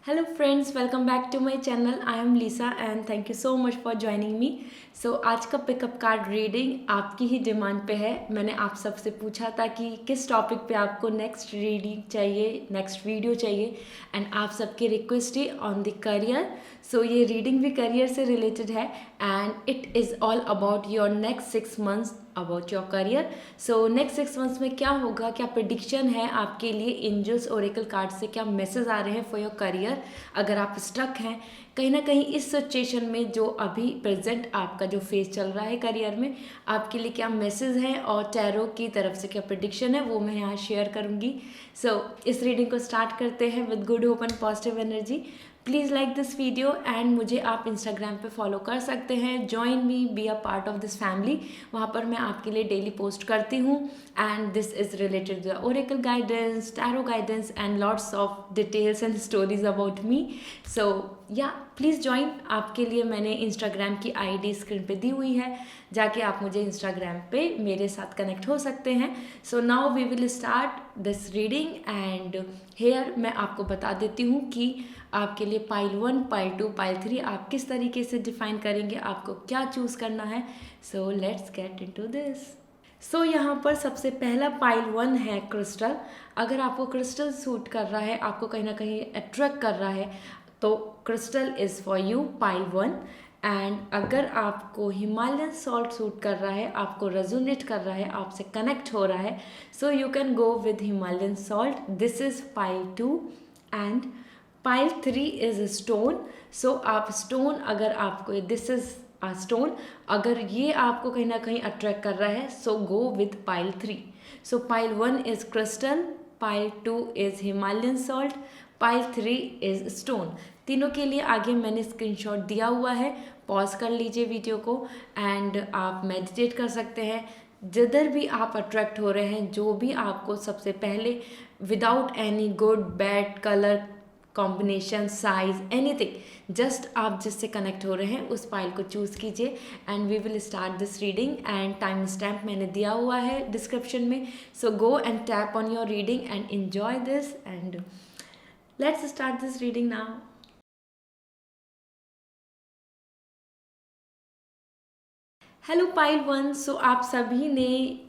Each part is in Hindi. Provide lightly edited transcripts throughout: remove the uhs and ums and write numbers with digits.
Hello friends, welcome back to my channel. I am Lisa and thank you so much for joining me. So आज का पिकअप कार्ड रीडिंग आपकी ही डिमांड पे है. मैंने आप सबसे पूछा था कि किस टॉपिक पे आपको नेक्स्ट रीडिंग चाहिए, नेक्स्ट वीडियो चाहिए एंड आप सबकी रिक्वेस्ट ही ऑन द करियर. सो ये रीडिंग भी करियर से रिलेटेड है and it is all about your next 6 months about your career. So next 6 months में क्या होगा, क्या प्रेडिक्शन है आपके लिए एंजल्स ओरेकल कार्ड से, क्या मैसेज आ रहे हैं फॉर योर करियर. अगर आप स्टक हैं कहीं ना कहीं इस सिचुएशन में, जो अभी प्रेजेंट आपका जो फेज चल रहा है करियर में, आपके लिए क्या मैसेज है और टैरो की तरफ से क्या प्रेडिक्शन है वो मैं यहाँ शेयर करूँगी. सो इस रीडिंग को स्टार्ट करते हैं with good hope and positive energy. Please like this video and मुझे आप इंस्टाग्राम पे फॉलो कर सकते हैं. Join me, be a part of this family. वहाँ पर मैं आपके लिए डेली पोस्ट करती हूँ and this is related to oracle guidance, tarot guidance and lots of details and stories about me. So या प्लीज़ ज्वाइन. आपके लिए मैंने इंस्टाग्राम की आईडी स्क्रीन पे दी हुई है, जाके आप मुझे इंस्टाग्राम पे मेरे साथ कनेक्ट हो सकते हैं. So now we will start this reading and here मैं आपको बता देती हूँ कि आपके लिए पाइल 1, पाइल 2, पाइल 3 आप किस तरीके से डिफाइन करेंगे, आपको क्या चूज़ करना है. So let's get into this. So यहाँ पर सबसे पहला पाइल 1 है क्रिस्टल. अगर आपको क्रिस्टल सूट कर रहा है, आपको कहीं ना कहीं अट्रैक्ट कर रहा है, तो crystal is for you pile 1. And अगर आपको हिमालयन सॉल्ट सूट कर रहा है, आपको रेजोनेट कर रहा है, आपसे कनेक्ट हो रहा है, so you can go with Himalayan salt. This is pile 2 and pile 3 is stone. So आप स्टोन, अगर आपको दिस इज़ स्टोन, अगर ये आपको कहीं ना कहीं अट्रैक्ट कर रहा है, so go with pile 3. So pile 1 is crystal, pile 2 is Himalayan salt, pile 3 is stone. तीनों के लिए आगे मैंने स्क्रीनशॉट दिया हुआ है. पॉज कर लीजिए वीडियो को एंड आप मेडिटेट कर सकते हैं. जिधर भी आप अट्रैक्ट हो रहे हैं, जो भी आपको सबसे पहले, without any good bad colour combination, size, anything, just आप जिससे कनेक्ट हो रहे हैं उस फाइल को चूज़ कीजिए and we will start this reading. And timestamp मैंने दिया हुआ है डिस्क्रिप्शन में. So go and tap on your reading and enjoy this and let's start this reading now. Hello pile 1. So आप सभी ने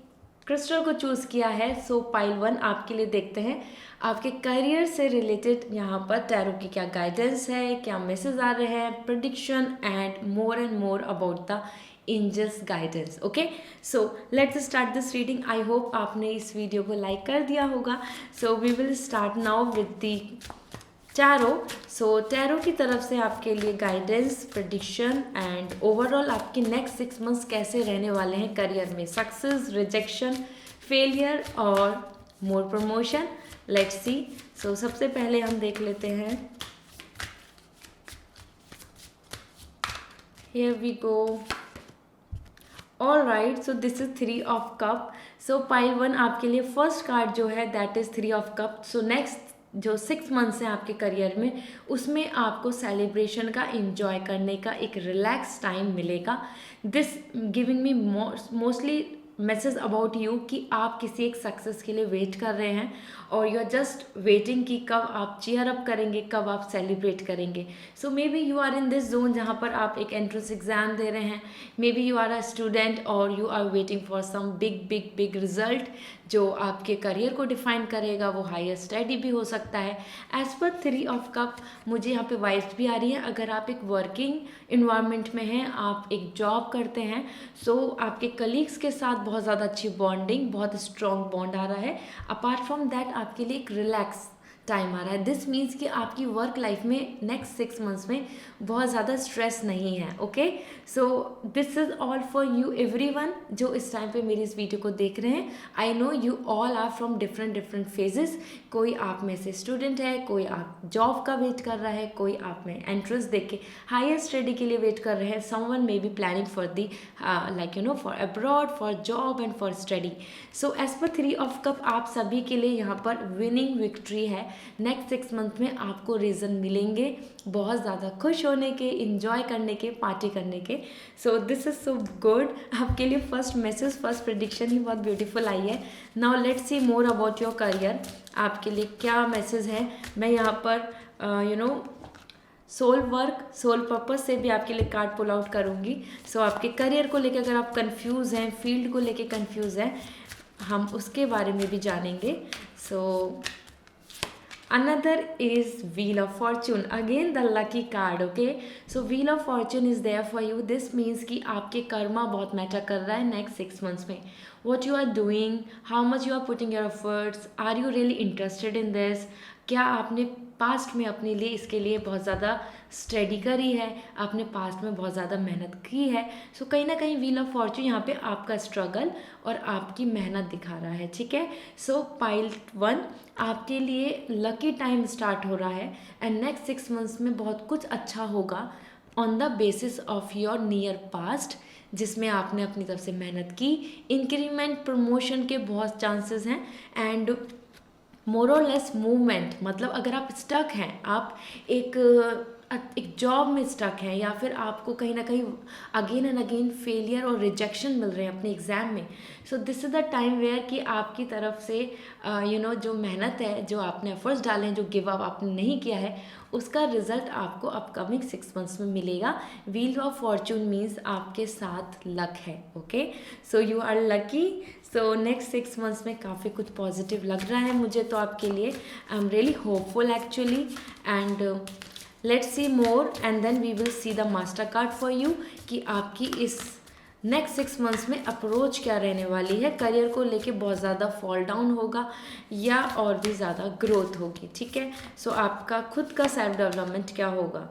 क्रिस्टल को चूज़ किया है. सो पाइल 1 आपके लिए देखते हैं आपके करियर से रिलेटेड यहाँ पर टैरो की क्या गाइडेंस है, क्या मैसेज आ रहे हैं, prediction and more about the angels guidance. Okay, so let's start this reading. I hope आपने इस वीडियो को लाइक कर दिया होगा. So we will start now with the tarot. So tarot की तरफ से आपके लिए गाइडेंस, प्रेडिक्शन एंड ओवरऑल आपके नेक्स्ट 6 मंथ्स कैसे रहने वाले हैं करियर में, सक्सेस, रिजेक्शन, फेलियर और मोर प्रमोशन. Let's see. सो सबसे पहले हम देख लेते हैं. Here we go. All right, so this is 3 of cup. So pile 1 आपके लिए फर्स्ट कार्ड जो है that is 3 of cup. So next जो 6 मंथ्स हैं आपके करियर में, उसमें आपको सेलिब्रेशन का, इंजॉय करने का एक रिलैक्स टाइम मिलेगा. This giving me mostly message about you कि आप किसी एक सक्सेस के लिए वेट कर रहे हैं और यू आर जस्ट वेटिंग कि कब आप चीयर अप करेंगे, कब आप सेलिब्रेट करेंगे. So maybe you are in this zone जहाँ पर आप एक एंट्रेंस एग्जाम दे रहे हैं. Maybe you are a student और you are waiting for some big result जो आपके करियर को डिफाइन करेगा. वो हायर स्टडी भी हो सकता है. एज पर 3 ऑफ कप मुझे यहाँ पे वाइब्स भी आ रही है. अगर आप एक वर्किंग इन्वायरमेंट में हैं, आप एक जॉब करते हैं, सो आपके कलीग्स के साथ बहुत ज़्यादा अच्छी बॉन्डिंग, बहुत स्ट्रॉन्ग बॉन्ड आ रहा है. अपार्ट फ्रॉम दैट आपके लिए एक रिलैक्स टाइम आ रहा है. दिस मीन्स कि आपकी वर्क लाइफ में नेक्स्ट 6 मंथ्स में बहुत ज़्यादा स्ट्रेस नहीं है. Okay, so this is all for you everyone जो इस टाइम पे मेरी इस वीडियो को देख रहे हैं. I know you all are from different phases. कोई आप में से स्टूडेंट है, कोई आप जॉब का वेट कर रहा है, कोई आप में एंट्रेंस देख के हायर स्टडी के लिए वेट कर रहे हैं. Someone may be planning for the like you know for abroad, for job and for study. So as per 3 of cup आप सभी के लिए यहाँ पर विनिंग विक्ट्री है. नेक्स्ट 6 मंथ में आपको रीज़न मिलेंगे बहुत ज़्यादा खुश होने के, इंजॉय करने के, पार्टी करने के. So this is so good. आपके लिए फर्स्ट मैसेज, फर्स्ट प्रेडिक्शन ही बहुत ब्यूटीफुल आई है. Now let's see more about your career. आपके लिए क्या मैसेज है. मैं यहाँ पर you know soul work, soul purpose से भी आपके लिए कार्ड पुल आउट करूँगी। सो आपके करियर को लेकर अगर आप कंफ्यूज हैं, फील्ड को लेकर कंफ्यूज हैं, हम उसके बारे में भी जानेंगे। सो another is wheel of fortune, again the lucky card, okay? So wheel of fortune is there for you. This means कि आपके कर्मा बहुत मैटर कर रहा है नेक्स्ट 6 months में। what you are doing, how much you are putting your efforts, are you really interested in this, क्या आपने पास्ट में अपने लिए इसके लिए बहुत ज़्यादा स्टडी करी है, आपने पास्ट में बहुत ज़्यादा मेहनत की है। सो कहीं ना कहीं व्हील ऑफ फॉर्चून यहाँ पे आपका स्ट्रगल और आपकी मेहनत दिखा रहा है, ठीक है। सो पाइल 1 आपके लिए लकी टाइम स्टार्ट हो रहा है एंड नेक्स्ट 6 months में बहुत कुछ अच्छा होगा on the basis of your near past, जिसमें आपने अपनी तरफ से मेहनत की। इंक्रीमेंट प्रमोशन के बहुत चांसेस हैं एंड मोर और लेस मूवमेंट, मतलब अगर आप स्टक हैं, आप एक जॉब में स्टक हैं या फिर आपको कहीं ना कहीं अगेन एंड अगेन फेलियर और रिजेक्शन मिल रहे हैं अपने एग्ज़ाम में, so this is the time where कि आपकी तरफ से जो मेहनत है, जो आपने एफर्ट्स डाले हैं, जो गिव अप आपने नहीं किया है, उसका रिजल्ट आपको अपकमिंग 6 months में मिलेगा। व्हील ऑफ फॉर्चून मीन्स आपके साथ लक है, okay. So you are lucky. So next 6 months में काफ़ी कुछ पॉजिटिव लग रहा है मुझे तो आपके लिए। I am really hopeful actually and let's see more and then we will see the master card for you कि आपकी इस नेक्स्ट 6 months में अप्रोच क्या रहने वाली है। करियर को लेके बहुत ज़्यादा फॉल डाउन होगा या और भी ज़्यादा ग्रोथ होगी, ठीक है। सो आपका खुद का सेल्फ डेवलपमेंट क्या होगा।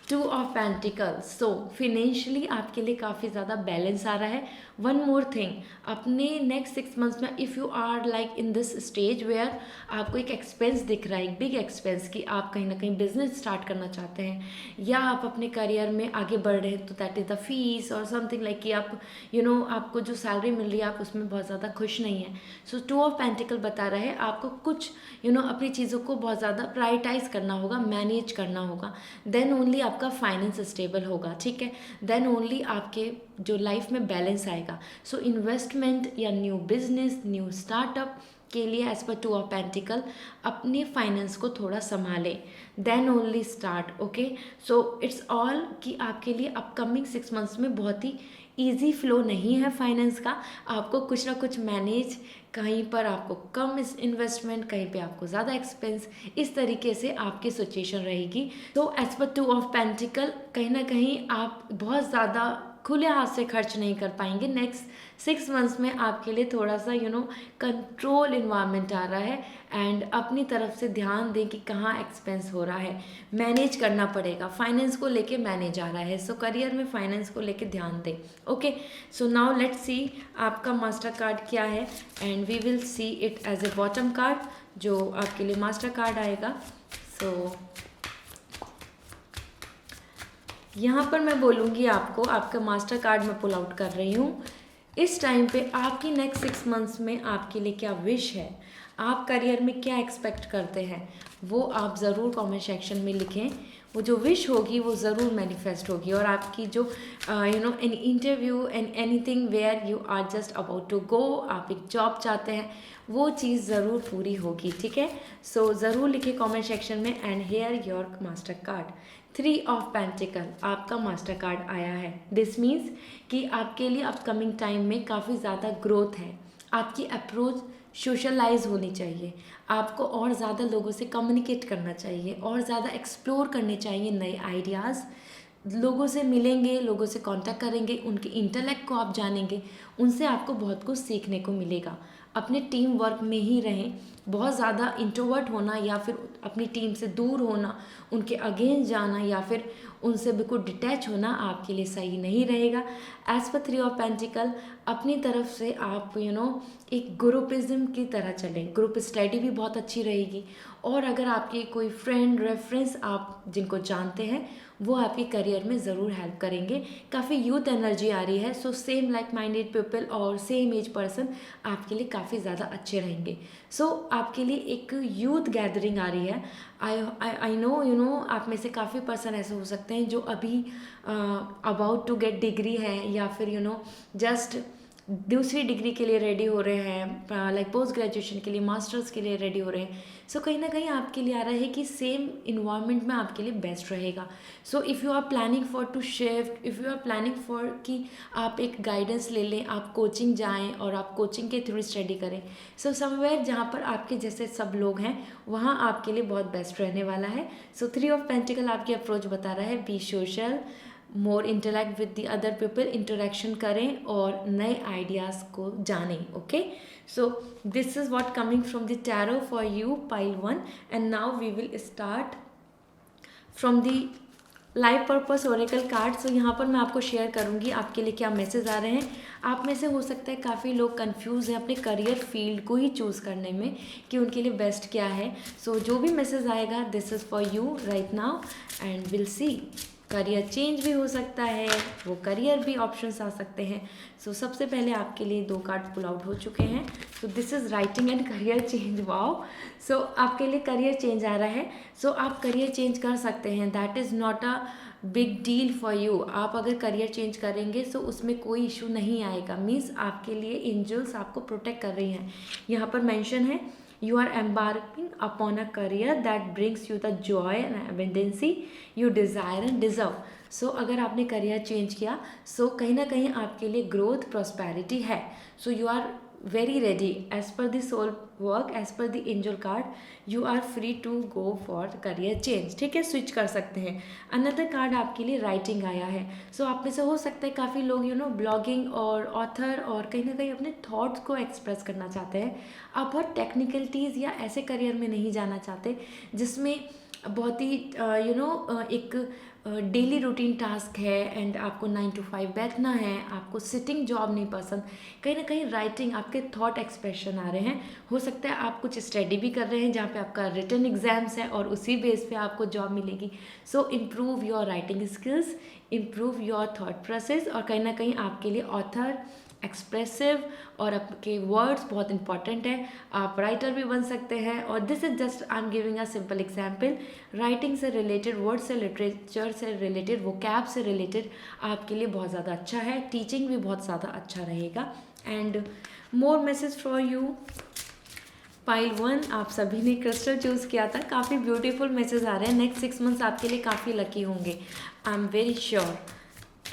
2 of Pentacles, सो फिनेंशियली आपके लिए काफ़ी ज़्यादा बैलेंस आ रहा है। वन मोर थिंग, अपने नेक्स्ट 6 months में if you are like in this stage where आपको एक एक्सपेंस दिख रहा है, एक बिग एक्सपेंस, कि आप कहीं ना कहीं बिजनेस स्टार्ट करना चाहते हैं या आप अपने करियर में आगे बढ़ रहे हैं, तो दैट इज़ द फीस और समथिंग लाइक कि आप आपको जो सैलरी मिल रही है आप उसमें बहुत ज़्यादा खुश नहीं है। सो 2 of Pentacles बता रहा है आपको कुछ अपनी चीज़ों को बहुत ज़्यादा प्रायोरिटाइज करना होगा, मैनेज करना होगा, देन ओनली आपका फाइनेंस स्टेबल होगा, ठीक है। देन ओनली आपके जो लाइफ में बैलेंस आएगा। सो इन्वेस्टमेंट या न्यू बिजनेस, न्यू स्टार्टअप के लिए एज पर 2 of Pentacles अपने फाइनेंस को थोड़ा संभालें, then only start, okay. So it's all कि आपके लिए अपकमिंग 6 months में बहुत ही ईजी फ्लो नहीं है फाइनेंस का। आपको कुछ ना कुछ मैनेज, कहीं पर आपको कम इन्वेस्टमेंट, कहीं पे आपको ज़्यादा एक्सपेंस, इस तरीके से आपकी सिचुएशन रहेगी। तो एज पर 2 of Pentacles कहीं ना कहीं आप बहुत ज़्यादा खुले हाथ से खर्च नहीं कर पाएंगे। नेक्स्ट 6 months में आपके लिए थोड़ा सा कंट्रोल इन्वायरमेंट आ रहा है एंड अपनी तरफ से ध्यान दें कि कहाँ एक्सपेंस हो रहा है, मैनेज करना पड़ेगा। फाइनेंस को लेके मैनेज आ रहा है, सो करियर में फाइनेंस को लेके ध्यान दें, okay. So now let's see आपका मास्टर कार्ड क्या है and we will see it as a bottom card जो आपके लिए मास्टर कार्ड आएगा। सो यहाँ पर मैं बोलूँगी आपको, आपका मास्टर कार्ड मैं पुल आउट कर रही हूँ। इस टाइम पे आपकी नेक्स्ट 6 months में आपके लिए क्या विश है, आप करियर में क्या एक्सपेक्ट करते हैं, वो आप ज़रूर कमेंट सेक्शन में लिखें। वो जो विश होगी वो ज़रूर मैनिफेस्ट होगी और आपकी जो an interview and anything where you are just about to go, आप एक जॉब चाहते हैं, वो चीज़ ज़रूर पूरी होगी, ठीक है। सो ज़रूर लिखिए कमेंट सेक्शन में and here your master card. 3 of Pentacles आपका मास्टर कार्ड आया है। दिस मीन्स कि आपके लिए अपकमिंग टाइम में काफ़ी ज़्यादा ग्रोथ है। आपकी अप्रोच सोशलाइज होनी चाहिए, आपको और ज़्यादा लोगों से कम्युनिकेट करना चाहिए और ज़्यादा एक्सप्लोर करने चाहिए नए आइडियाज़। लोगों से मिलेंगे, लोगों से कांटेक्ट करेंगे, उनके इंटेलेक्ट को आप जानेंगे, उनसे आपको बहुत कुछ सीखने को मिलेगा। अपने टीम वर्क में ही रहें, बहुत ज़्यादा इंट्रोवर्ट होना या फिर अपनी टीम से दूर होना, उनके अगेंस्ट जाना या फिर उनसे बिल्कुल डिटैच होना आपके लिए सही नहीं रहेगा। एज पर 3 of Pentacles अपनी तरफ से आप एक ग्रुपिज्म की तरह चलें, ग्रुप स्टडी भी बहुत अच्छी रहेगी। और अगर आपके कोई फ्रेंड रेफरेंस आप जिनको जानते हैं वो आपके करियर में ज़रूर हेल्प करेंगे। काफ़ी यूथ एनर्जी आ रही है, so same like minded people और सेम एज पर्सन आपके लिए काफ़ी ज़्यादा अच्छे रहेंगे। सो आपके लिए एक यूथ गैदरिंग आ रही है। आई नो आप में से काफ़ी पर्सन ऐसे हो सकते हैं जो अभी अबाउट टू गेट डिग्री है या फिर जस्ट दूसरी डिग्री के लिए रेडी हो रहे हैं, लाइक पोस्ट ग्रेजुएशन के लिए, मास्टर्स के लिए रेडी हो रहे हैं, सो कहीं ना कहीं आपके लिए आ रहा है कि सेम इन्वायरमेंट में आपके लिए बेस्ट रहेगा. So if you are planning for to shift, if you are planning for कि आप एक गाइडेंस ले लें, आप कोचिंग जाएं और आप कोचिंग के थ्रू स्टडी करें, सो समवेयर जहाँ पर आपके जैसे सब लोग हैं वहाँ आपके लिए बहुत बेस्ट रहने वाला है. सो 3 ऑफ पेंटिकल आपकी अप्रोच बता रहा है, be social, more interact with the other people, interaction करें और नए आइडियाज़ को जानें. Okay, so this is what coming from the tarot for you pile 1. And now we will start from the life purpose oracle card. So यहाँ पर मैं आपको शेयर करूँगी आपके लिए क्या मैसेज आ रहे हैं. आप में से हो सकता है काफ़ी लोग कंफ्यूज हैं अपने करियर फील्ड को ही चूज़ करने में कि उनके लिए बेस्ट क्या है. सो जो भी मैसेज आएगा this is for you right now and will see. Career change भी हो सकता है, वो करियर भी ऑप्शंस आ सकते हैं. सो सबसे पहले आपके लिए 2 कार्ड पुल आउट हो चुके हैं. So this is writing and career change. Wow, so आपके लिए करियर चेंज आ रहा है. सो आप करियर चेंज कर सकते हैं, that is not a big deal for you. आप अगर करियर चेंज करेंगे सो उसमें कोई इशू नहीं आएगा. मीन्स आपके लिए एंजल्स आपको प्रोटेक्ट कर रही हैं. यहाँ पर मेंशन है, you are embarking upon a career that brings you the joy and abundance you desire and deserve. सो अगर आपने करियर चेंज किया सो कहीं ना कहीं आपके लिए ग्रोथ प्रॉस्पेरिटी है. So you are very ready as per the soul work, as per the angel card you are free to go for career change. ठीक है, स्विच कर सकते हैं. अनदर कार्ड आपके लिए राइटिंग आया है. सो आप में से हो सकता है काफ़ी लोग ब्लॉगिंग और ऑथर और कहीं ना कहीं अपने थॉट्स को एक्सप्रेस करना चाहते हैं. आप बहुत टेक्निकलिटीज़ या ऐसे करियर में नहीं जाना चाहते जिसमें बहुत ही एक डेली रूटीन टास्क है एंड आपको 9 to 5 बैठना है, आपको सिटिंग जॉब नहीं पसंद. कहीं ना कहीं राइटिंग आपके थॉट एक्सप्रेशन आ रहे हैं. हो सकता है आप कुछ स्टडी भी कर रहे हैं जहाँ पे आपका रिटन एग्जाम्स है और उसी बेस पे आपको जॉब मिलेगी. So improve your writing skills, improve your thought process. और कहीं ना कहीं आपके लिए ऑथर, एक्सप्रेसिव और आपके वर्ड्स बहुत इंपॉर्टेंट है. आप राइटर भी बन सकते हैं. और this is just I am giving a simple example. Writing से रिलेटेड, वर्ड से, लिटरेचर से रिलेटेड, वोकैब से रिलेटेड आपके लिए बहुत ज़्यादा अच्छा है. टीचिंग भी बहुत ज़्यादा अच्छा रहेगा. And more message for you pile 1. आप सभी ने क्रिस्टल चूज़ किया था. काफ़ी ब्यूटीफुल मैसेज आ रहे हैं. नेक्स्ट 6 मंथ्स आपके लिए काफ़ी लकी होंगे, आई एम वेरी श्योर.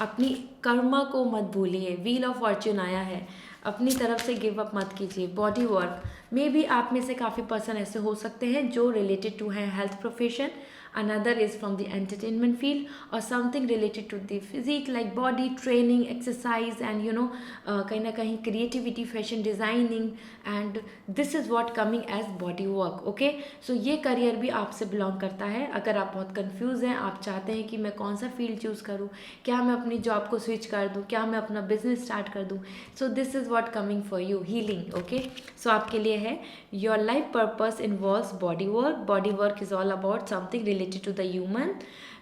अपनी कर्मा को मत भूलिए. व्हील ऑफ फॉर्च्यून आया है. अपनी तरफ से गिव अप मत कीजिए. बॉडी वर्क में भी आप में से काफ़ी पर्सन ऐसे हो सकते हैं जो रिलेटेड टू है health profession. another is from the entertainment field or something related to the physique like body training, exercise and कहीं ना कहीं creativity, fashion designing and this is what coming as body work. okay, so ये करियर भी आपसे बिलोंग करता है. अगर आप बहुत कंफ्यूज हैं, आप चाहते हैं कि मैं कौन सा फील्ड चूज़ करूँ, क्या मैं अपनी जॉब को स्विच कर दूँ, क्या मैं अपना बिजनेस स्टार्ट कर दूँ, so this is what coming for you. Healing. Okay, so आपके लिए है your life purpose involves body work. Body work is all about something related to the human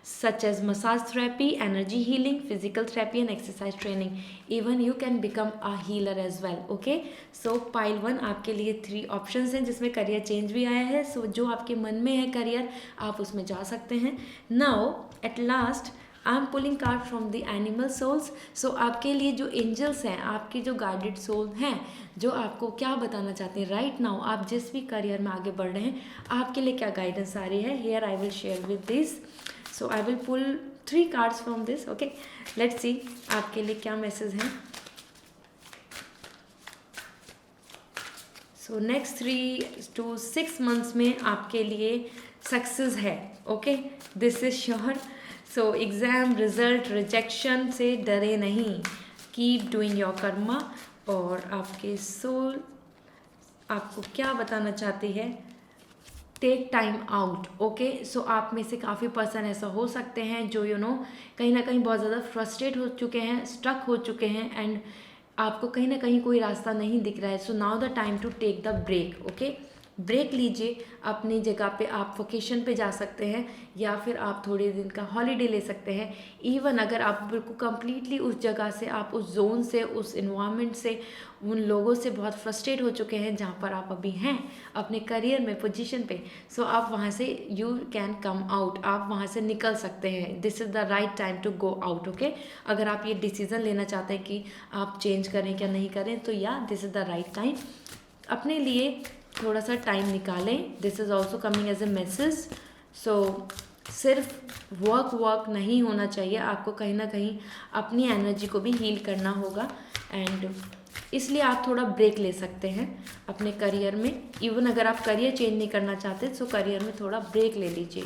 such as massage therapy, energy healing, physical therapy and exercise training. Even you can become a healer as well. okay, so pile 1 आपके लिए 3 options हैं जिसमें करियर चेंज भी आया है. so जो आपके मन में है करियर आप उसमें जा सकते हैं. now at last I am pulling card from the animal souls. So आपके लिए जो एंजल्स हैं, आपके जो गाइडेड सोल हैं, जो आपको क्या बताना चाहते हैं राइट नाउ, आप जिस भी करियर में आगे बढ़ रहे हैं आपके लिए क्या गाइडेंस आ रही है. Here I will share with this. So I will pull 3 cards from this. Okay, let's see आपके लिए क्या मैसेज हैं. सो नेक्स्ट 3 to 6 मंथ्स में आपके लिए सक्सेस है. Okay, this is sure. So exam, result, rejection से डरे नहीं. Keep doing your Karma. और आपके सोल आपको क्या बताना चाहती है, take time out. Okay, so आप में से काफ़ी पर्सन ऐसा हो सकते हैं जो कहीं ना कहीं बहुत ज़्यादा फ्रस्ट्रेट हो चुके हैं, स्टक हो चुके हैं एंड आपको कहीं ना कहीं कोई रास्ता नहीं दिख रहा है. So now the time to take the break. Okay, break लीजिए, अपनी जगह पे आप वोकेशन पे जा सकते हैं या फिर आप थोड़े दिन का हॉलीडे ले सकते हैं। इवन अगर आप बिल्कुल कंप्लीटली उस जगह से, आप उस जोन से, उस इन्वायरमेंट से, उन लोगों से बहुत फ्रस्ट्रेट हो चुके हैं जहाँ पर आप अभी हैं अपने करियर में, पोजीशन पे, सो आप वहाँ से यू कैन कम आउट, आप वहाँ से निकल सकते हैं। This is the right time to go out. Okay, अगर आप ये डिसीज़न लेना चाहते हैं कि आप चेंज करें क्या नहीं करें, तो या this is the right time. अपने लिए थोड़ा सा टाइम निकालें। This is also coming as a message. So सिर्फ वर्क नहीं होना चाहिए, आपको कहीं ना कहीं अपनी एनर्जी को भी हील करना होगा, एंड इसलिए आप थोड़ा ब्रेक ले सकते हैं अपने करियर में। इवन अगर आप करियर चेंज नहीं करना चाहते तो करियर में थोड़ा ब्रेक ले लीजिए,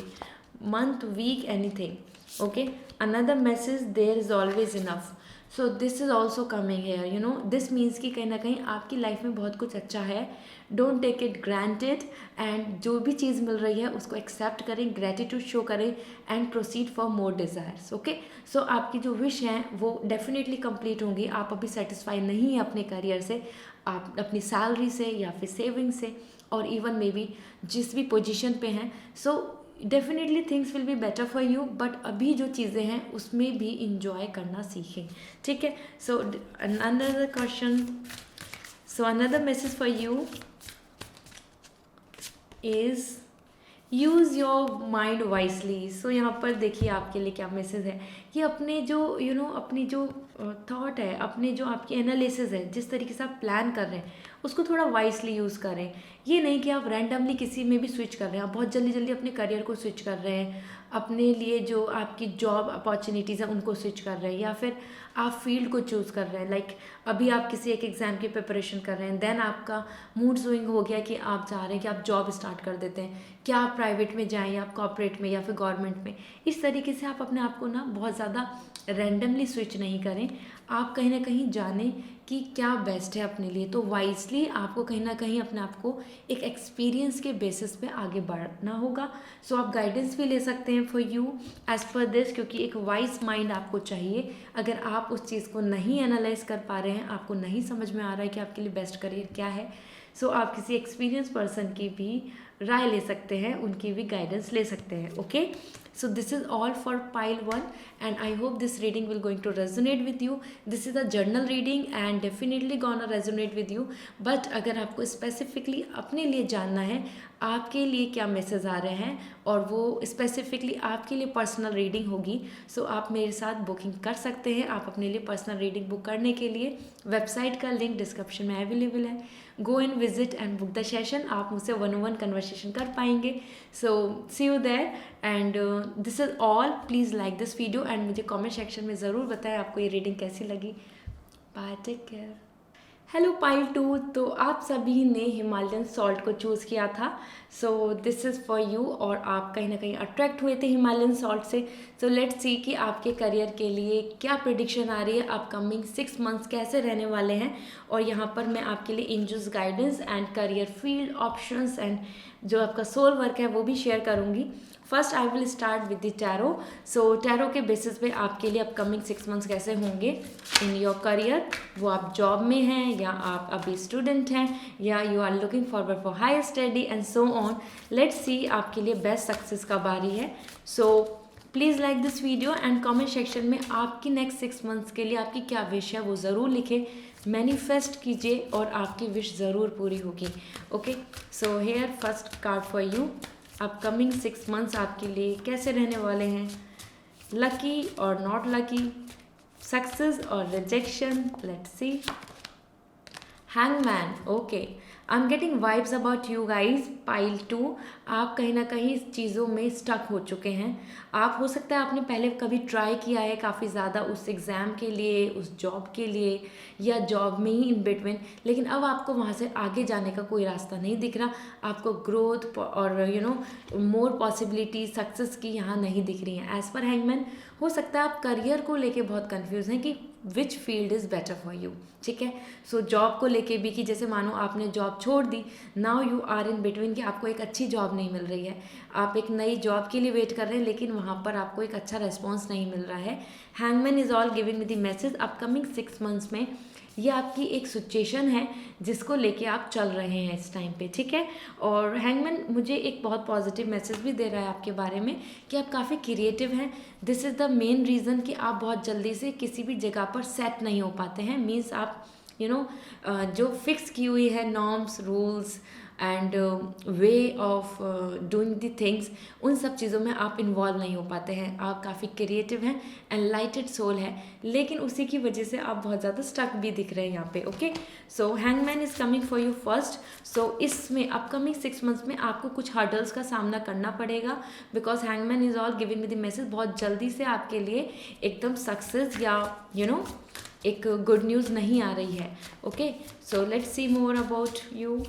month, week, anything. Okay, another message, there is always enough. So this is also coming here, you know, this means कि कहीं ना कहीं आपकी लाइफ में बहुत कुछ अच्छा है। Don't take it granted, and जो भी चीज़ मिल रही है उसको एक्सेप्ट करें, ग्रेटिट्यूड शो करें, and proceed for more desires. Okay, so आपकी जो विश हैं वो डेफिनेटली कंप्लीट होंगी। आप अभी सेटिस्फाई नहीं हैं अपने करियर से, आप अपनी सैलरी से या फिर सेविंग से, और इवन मे बी जिस भी पोजीशन पे हैं, so definitely things will be better for you, but अभी जो चीज़ें हैं उसमें भी इंजॉय करना सीखें। ठीक है, so another question, so another message for you is use your mind wisely. So यहाँ पर देखिए आपके लिए क्या मैसेज है कि अपने जो अपनी जो थॉट है, अपने जो आपकी एनालिसिस है, जिस तरीके से आप प्लान कर रहे हैं उसको थोड़ा वाइसली यूज़ करें। ये नहीं कि आप रैंडमली किसी में भी स्विच कर रहे हैं, आप बहुत जल्दी जल्दी अपने करियर को स्विच कर रहे हैं, अपने लिए जो आपकी जॉब अपॉर्चुनिटीज़ हैं उनको स्विच कर रहे हैं, या फिर आप फील्ड को चूज़ कर रहे हैं। लाइक अभी आप किसी एक एग्ज़ाम की प्रिपरेशन कर रहे हैं, देन आपका मूड स्विंग हो गया कि आप चाह रहे हैं कि आप जॉब स्टार्ट कर देते हैं, क्या आप प्राइवेट में जाएं या आप कॉर्पोरेट में या फिर गवर्नमेंट में। इस तरीके से आप अपने आप को ना बहुत ज़्यादा रैंडमली स्विच नहीं करें, आप कहीं ना कहीं जानें कि क्या बेस्ट है अपने लिए। तो वाइजली आपको कहीं ना कहीं अपने आप को एक एक्सपीरियंस के बेसिस पे आगे बढ़ना होगा। सो आप गाइडेंस भी ले सकते हैं for you as per this, क्योंकि एक वाइज माइंड आपको चाहिए। अगर आप उस चीज़ को नहीं एनालाइज कर पा रहे हैं, आपको नहीं समझ में आ रहा है कि आपके लिए बेस्ट करियर क्या है, सो आप किसी एक्सपीरियंस पर्सन की भी राय ले सकते हैं, उनकी भी गाइडेंस ले सकते हैं। Okay, so this is all for pile 1, and I hope this reading will going to resonate with you. This is a journal reading and definitely gonna resonate with you, but अगर आपको specifically अपने लिए जानना है आपके लिए क्या मैसेज आ रहे हैं और वो स्पेसिफिकली आपके लिए पर्सनल रीडिंग होगी, सो आप मेरे साथ बुकिंग कर सकते हैं। आप अपने लिए पर्सनल रीडिंग बुक करने के लिए वेबसाइट का लिंक डिस्क्रिप्शन में अवेलेबल है, go and visit and book the session. आप मुझसे 1-on-1 कन्वर्सेशन कर पाएंगे। So see you there, and this is all. Please like this video and मुझे कमेंट सेक्शन में ज़रूर बताएं आपको ये रीडिंग कैसी लगी। Bye, take care. Hello pile 2, तो आप सभी ने हिमालयन सॉल्ट को चूज़ किया था, सो दिस इज़ फॉर यू, और आप कहीं ना कहीं अट्रैक्ट हुए थे हिमालयन सॉल्ट से। सो लेट्स सी कि आपके करियर के लिए क्या प्रेडिक्शन आ रही है, अपकमिंग 6 मंथ्स कैसे रहने वाले हैं। और यहाँ पर मैं आपके लिए angels guidance and career field options and जो आपका सोल वर्क है वो भी शेयर करूँगी। First I will start with the tarot. So tarot के बेसिस पे आपके लिए अपकमिंग 6 मंथ्स कैसे होंगे इन योर करियर, वो आप जॉब में हैं या आप अभी स्टूडेंट हैं या you are looking forward for higher study and so on. Let's see आपके लिए बेस्ट सक्सेस कब आ रही है। So please like this video and comment section में आपकी नेक्स्ट 6 मंथ्स के लिए आपकी क्या विश है वो ज़रूर लिखें, मैनिफेस्ट कीजिए और आपकी विश ज़रूर पूरी होगी। Okay, so here first card for you, upcoming 6 months आपके लिए कैसे रहने वाले हैं, लकी और नॉट लकी, सक्सेस और rejection. Let's see. Hangman. Okay, I am getting vibes about you guys. Pile 2, आप कहीं ना कहीं चीज़ों में स्टक हो चुके हैं। आप हो सकता है आपने पहले कभी ट्राई किया है काफ़ी ज़्यादा उस एग्ज़ाम के लिए, उस जॉब के लिए या जॉब में ही इन बिटवीन, लेकिन अब आपको वहाँ से आगे जाने का कोई रास्ता नहीं दिख रहा। आपको ग्रोथ और मोर पॉसिबिलिटी सक्सेस की यहाँ नहीं दिख रही हैं। एज़ पर हैंगमैन, हो सकता है आप करियर को लेके बहुत कंफ्यूज हैं कि which field is better for you. ठीक है, सो जॉब को लेके भी कि जैसे मानो आपने जॉब छोड़ दी, now you are in between कि आपको एक अच्छी जॉब नहीं मिल रही है, आप एक नई जॉब के लिए वेट कर रहे हैं लेकिन वहाँ पर आपको एक अच्छा रिस्पॉन्स नहीं मिल रहा है। Hangman is all giving me the message upcoming 6 months में ये आपकी एक सिचुएशन है जिसको लेके आप चल रहे हैं इस टाइम पे, ठीक है। और हैंगमैन मुझे एक बहुत पॉजिटिव मैसेज भी दे रहा है आपके बारे में कि आप काफ़ी क्रिएटिव हैं। This is the main reason कि आप बहुत जल्दी से किसी भी जगह पर सेट नहीं हो पाते हैं। मीन्स आप जो फिक्स की हुई है norms, rules and way of doing the things, उन सब चीज़ों में आप इन्वॉल्व नहीं हो पाते हैं। आप काफ़ी क्रिएटिव हैं, एनलाइटेड सोल है, लेकिन उसी की वजह से आप बहुत ज़्यादा स्टक भी दिख रहे हैं यहाँ पे। Okay, so hangman is coming for you first. So इसमें अपकमिंग 6 मंथ्स में आपको कुछ हर्डल्स का सामना करना पड़ेगा, because hangman is all giving me the message बहुत जल्दी से आपके लिए एकदम सक्सेस या एक गुड न्यूज़ नहीं आ रही है। Okay, so let's see more about you.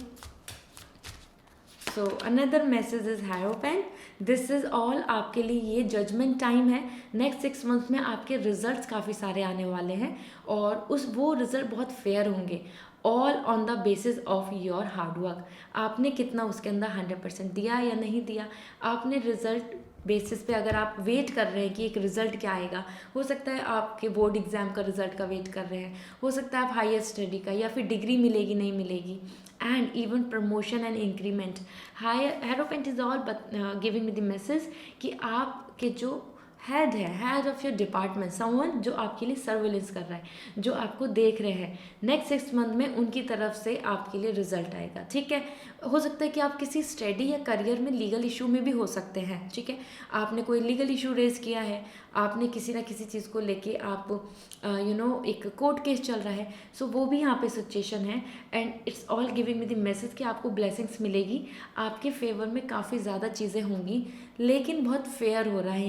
So another message is hierophant. This is all आपके लिए ये जजमेंट टाइम है। नेक्स्ट 6 मंथ्स में आपके रिजल्ट्स काफ़ी सारे आने वाले हैं और वो रिजल्ट बहुत फेयर होंगे, all on the basis of your hard work. आपने कितना उसके अंदर 100% दिया या नहीं दिया, आपने रिजल्ट बेसिस पे अगर आप वेट कर रहे हैं कि एक रिज़ल्ट क्या आएगा, हो सकता है आपके बोर्ड एग्ज़ाम का रिज़ल्ट का वेट कर रहे हैं, हो सकता है आप हायर स्टडी का, या फिर डिग्री मिलेगी नहीं मिलेगी, and even promotion and increment. Hierophant is all giving me the message कि आपके जो हेड है, head of your department, someone जो आपके लिए सर्विलेंस कर रहा है, जो आपको देख रहे हैं, नेक्स्ट 6 मंथ में उनकी तरफ से आपके लिए रिजल्ट आएगा, ठीक है। हो सकता है कि आप किसी स्टडी या करियर में लीगल इशू में भी हो सकते हैं, ठीक है। आपने कोई लीगल इशू रेज किया है, आपने किसी ना किसी चीज़ को लेके आप एक कोर्ट केस चल रहा है, सो वो भी यहाँ पे सिचुएशन है। And it's all giving me the message कि आपको ब्लेसिंग्स मिलेगी, आपके फेवर में काफ़ी ज़्यादा चीज़ें होंगी, लेकिन बहुत फेयर हो रहा है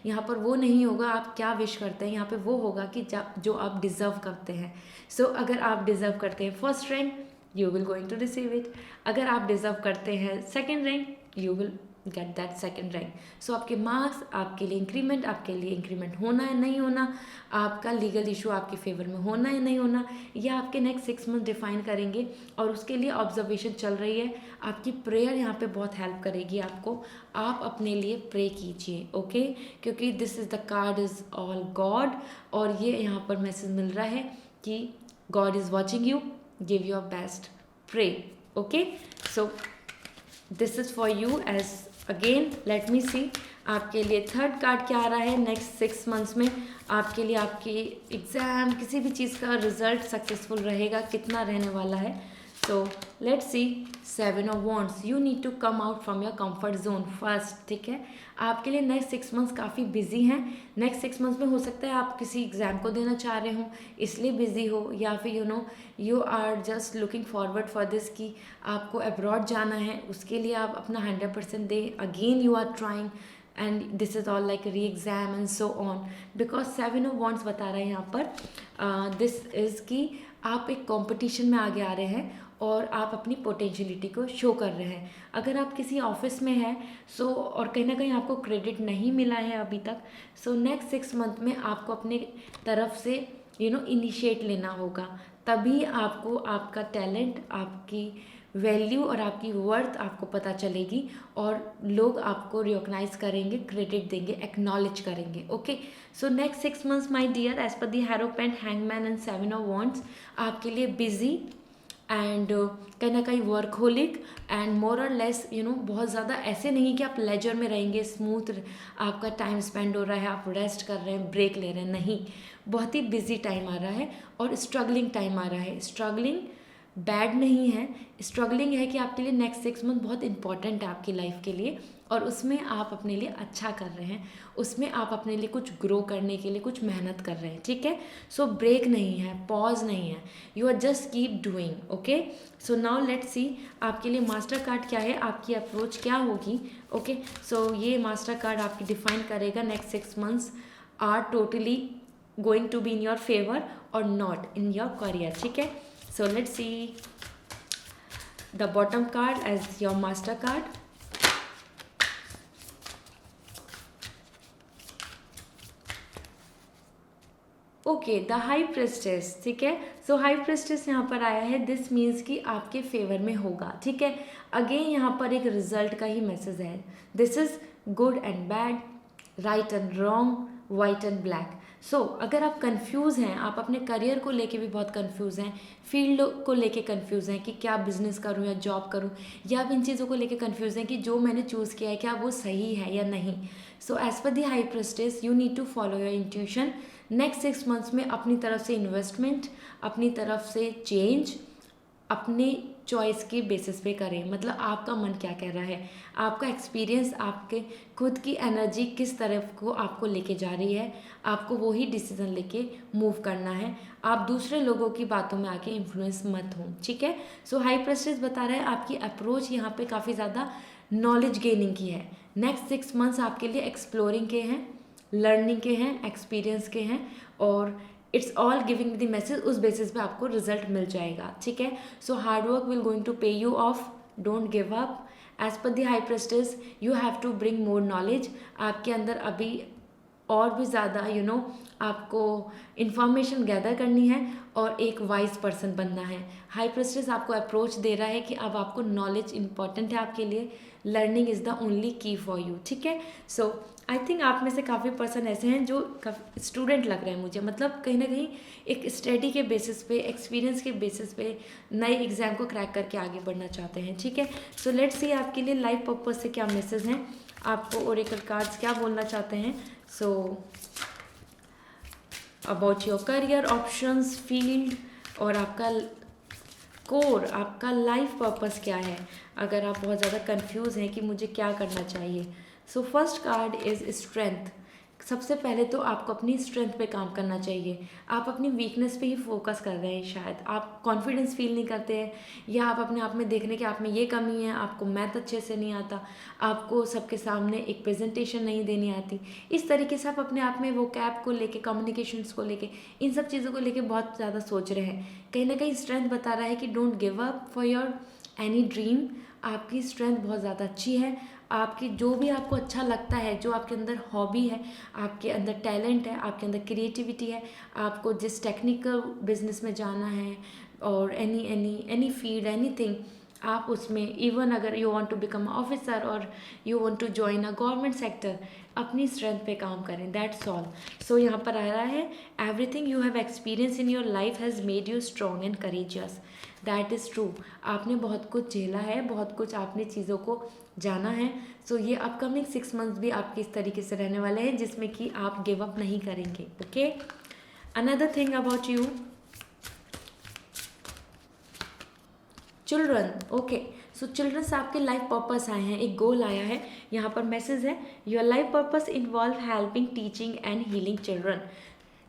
यहाँ पर वो नहीं होगा आप क्या विश करते हैं, यहाँ पे वो होगा कि जो आप डिज़र्व करते हैं। सो अगर आप डिज़र्व करते हैं first rank, you will going to receive it. अगर आप डिज़र्व करते हैं second rank, you will get that second rank. So आपके मार्क्स, आपके लिए इंक्रीमेंट होना है नहीं होना, आपका लीगल इशू आपके फेवर में होना है नहीं होना, यह आपके नेक्स्ट 6 मंथ डिफाइन करेंगे। और उसके लिए ऑब्जर्वेशन चल रही है, आपकी प्रेयर यहाँ पे बहुत हेल्प करेगी आपको। आप अपने लिए प्रे कीजिए, ओके, क्योंकि this is the card is all God, और ये यहाँ पर मैसेज मिल रहा है कि God is watching you, give your best, pray, okay. So this is for you as again let me see आपके लिए थर्ड कार्ड क्या आ रहा है नेक्स्ट 6 मंथ्स में आपके लिए। आपकी एग्ज़ाम किसी भी चीज़ का रिजल्ट सक्सेसफुल रहेगा, कितना रहने वाला है। So let's see 7 of wands. You need to come out from your comfort zone first, ठीक है। आपके लिए नेक्स्ट 6 मंथ्स काफ़ी बिजी हैं। नेक्स्ट 6 मंथ्स में हो सकता है आप किसी एग्ज़ाम को देना चाह रहे हो इसलिए बिजी हो, या फिर you are just looking forward for this कि आपको अब्रॉड जाना है, उसके लिए आप अपना 100% दें। Again you are trying and this is all like re exam and so on, because 7 of wands बता रहा है यहाँ पर दिस इज़ कि आप एक कॉम्पिटिशन में आगे आ रहे हैं और आप अपनी पोटेंशियलिटी को शो कर रहे हैं। अगर आप किसी ऑफिस में हैं सो और कहीं ना कहीं आपको क्रेडिट नहीं मिला है अभी तक, सो नेक्स्ट 6 मंथ में आपको अपने तरफ से इनिशिएट लेना होगा, तभी आपको आपका टैलेंट, आपकी वैल्यू और आपकी वर्थ आपको पता चलेगी और लोग आपको रिकॉग्नाइज करेंगे, क्रेडिट देंगे, एक्नॉलेज करेंगे, okay. So next 6 months my dear as per the hierophant, hangman and 7 of wands आपके लिए बिजी एंड कहीं ना कहीं वर्कहोलिक एंड मोर और लेस बहुत ज़्यादा ऐसे नहीं कि आप लेजर में रहेंगे, स्मूथ आपका टाइम स्पेंड हो रहा है, आप रेस्ट कर रहे हैं, ब्रेक ले रहे हैं, नहीं, बहुत ही बिजी टाइम आ रहा है और स्ट्रगलिंग टाइम आ रहा है। स्ट्रगलिंग बैड नहीं है, स्ट्रगलिंग है कि आपके लिए नेक्स्ट 6 मंथ बहुत इंपॉर्टेंट है आपकी लाइफ के लिए और उसमें आप अपने लिए अच्छा कर रहे हैं, उसमें आप अपने लिए कुछ ग्रो करने के लिए कुछ मेहनत कर रहे हैं, ठीक है। सो ब्रेक नहीं है, पॉज नहीं है, you are just keep doing, okay. So now let's see आपके लिए मास्टर कार्ड क्या है, आपकी अप्रोच क्या होगी, ओके। सो ये मास्टर कार्ड आपकी डिफाइन करेगा next 6 months are totally going to be in your favour और नॉट इन योर करियर, ठीक है। So let's see the bottom card as your master card. Okay, the high प्रेस्टेस, ठीक है। सो हाई प्रेस्टेस यहाँ पर आया है, दिस मीन्स कि आपके फेवर में होगा, ठीक है। अगेन यहाँ पर एक रिजल्ट का ही मैसेज है, this is good and bad, right and wrong, white and black. So अगर आप कंफ्यूज हैं, आप अपने करियर को लेके भी बहुत कंफ्यूज हैं, फील्ड को लेके कंफ्यूज हैं कि क्या बिजनेस करूं या जॉब करूं, या आप इन चीज़ों को लेके कंफ्यूज हैं कि जो मैंने चूज़ किया है क्या वो सही है या नहीं। So as per the high prestige you need to follow your intuition. Next 6 months में अपनी तरफ से इन्वेस्टमेंट, अपनी तरफ से चेंज, अपने चॉइस के बेसिस पे करें। मतलब आपका मन क्या कह रहा है, आपका एक्सपीरियंस, आपके खुद की एनर्जी किस तरफ को आपको लेके जा रही है, आपको वही डिसीजन लेके मूव करना है। आप दूसरे लोगों की बातों में आके इन्फ्लुएंस मत हो, ठीक है। सो हाई प्रेस्टिस बता रहा है आपकी अप्रोच यहाँ पे काफ़ी ज़्यादा नॉलेज गेनिंग की है। नेक्स्ट 6 मंथ्स आपके लिए एक्सप्लोरिंग के हैं, लर्निंग के हैं, एक्सपीरियंस के हैं, और it's all giving the message, उस बेसिस पे आपको रिजल्ट मिल जाएगा, ठीक है। So hard work will going to pay you off, don't give up. As per the high prestige you have to bring more knowledge. आपके अंदर अभी और भी ज़्यादा आपको इन्फॉर्मेशन गैदर करनी है और एक वाइज पर्सन बनना है। हाई प्रेस्टिस आपको अप्रोच दे रहा है कि अब आपको नॉलेज इंपॉर्टेंट है आपके लिए, लर्निंग इज़ द ओनली की फॉर यू, ठीक है। सो आई थिंक आप में से काफ़ी पर्सन ऐसे हैं जो स्टूडेंट लग रहे हैं मुझे, मतलब कहीं ना कहीं एक स्टडी के बेसिस पे, एक्सपीरियंस के बेसिस पे नए एग्ज़ाम को क्रैक करके आगे बढ़ना चाहते हैं, ठीक है। सो लेट्स सी आपके लिए लाइफ पर्पस से क्या मैसेज हैं, आपको ओरेकल कार्ड्स क्या बोलना चाहते हैं। So about your career options, field, और आपका कोर, आपका लाइफ पर्पस क्या है, अगर आप बहुत ज़्यादा कंफ्यूज हैं कि मुझे क्या करना चाहिए। So first card is strength. सबसे पहले तो आपको अपनी स्ट्रेंथ पे काम करना चाहिए। आप अपनी वीकनेस पे ही फोकस कर रहे हैं, शायद आप कॉन्फिडेंस फील नहीं करते हैं, या आप अपने आप में देख रहे हैं कि आप में ये कमी है, आपको मैथ अच्छे से नहीं आता, आपको सबके सामने एक प्रेजेंटेशन नहीं देनी आती। इस तरीके से आप अपने आप में वो कैप को लेके, कम्युनिकेशंस को लेके, इन सब चीज़ों को लेके बहुत ज़्यादा सोच रहे हैं। कहीं ना कहीं स्ट्रेंथ बता रहा है कि don't give up for your any dream. आपकी स्ट्रेंथ बहुत ज़्यादा अच्छी है। आपकी जो भी आपको अच्छा लगता है, जो आपके अंदर हॉबी है, आपके अंदर टैलेंट है, आपके अंदर क्रिएटिविटी है, आपको जिस टेक्निकल बिजनेस में जाना है, और एनी फील्ड, एनीथिंग, आप उसमें, इवन अगर you want to become officer और you want to join a government sector, अपनी स्ट्रेंथ पे काम करें, दैट्स ऑल। सो यहाँ पर आ रहा है everything you have experience in your life has made you strong and courageous. That is true. आपने बहुत कुछ झेला है, बहुत कुछ आपने चीज़ों को जाना है। सो ये अपकमिंग 6 मंथ्स भी आपके इस तरीके से रहने वाले हैं जिसमें कि आप गिव अप नहीं करेंगे, okay. Another thing about you, children, okay. So children आपके लाइफ पर्पस आए हैं, एक गोल आया है। यहाँ पर मैसेज है, your life purpose involve helping, teaching and healing children.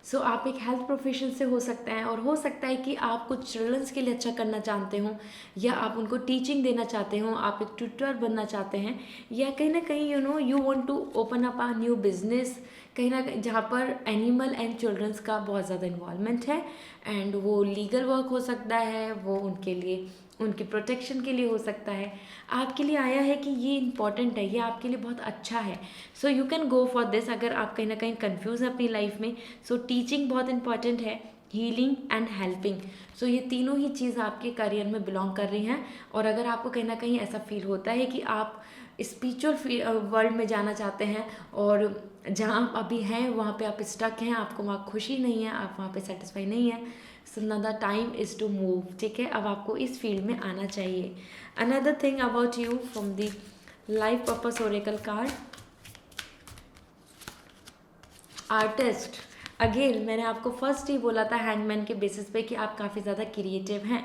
So आप एक हेल्थ प्रोफेशन से हो सकते हैं, और हो सकता है कि आप कुछ चिल्ड्रंस के लिए अच्छा करना चाहते हो, या आप उनको टीचिंग देना चाहते हो, आप एक ट्यूटर बनना चाहते हैं, या कहीं ना कहीं you want to open up a new business, कहीं ना कहीं जहाँ पर एनिमल एंड चिल्ड्रंस का बहुत ज़्यादा इन्वॉल्वमेंट है। एंड वो लीगल वर्क हो सकता है, वो उनके लिए, उनकी प्रोटेक्शन के लिए हो सकता है। आपके लिए आया है कि ये इंपॉर्टेंट है, ये आपके लिए बहुत अच्छा है। So you can go for this. अगर आप कहीं ना कहीं कंफ्यूज हैं अपनी लाइफ में, सो टीचिंग बहुत इंपॉर्टेंट है, हीलिंग एंड हेल्पिंग। सो ये तीनों ही चीज़ आपके करियर में बिलोंग कर रही हैं। और अगर आपको कहीं ना कहीं ऐसा फील होता है कि आप स्पिरिचुअल वर्ल्ड में जाना चाहते हैं, और जहाँ आप अभी हैं वहाँ पे आप स्टक हैं, आपको वहाँ खुशी नहीं है, आप वहाँ पे सेटिस्फाई नहीं है, so now the time is to move, ठीक है। अब आपको इस फील्ड में आना चाहिए। Another thing about you from the life purpose oracle card, artist. Again मैंने आपको फर्स्ट ही बोला था हैंडमैन के बेसिस पे कि आप काफ़ी ज़्यादा क्रिएटिव हैं।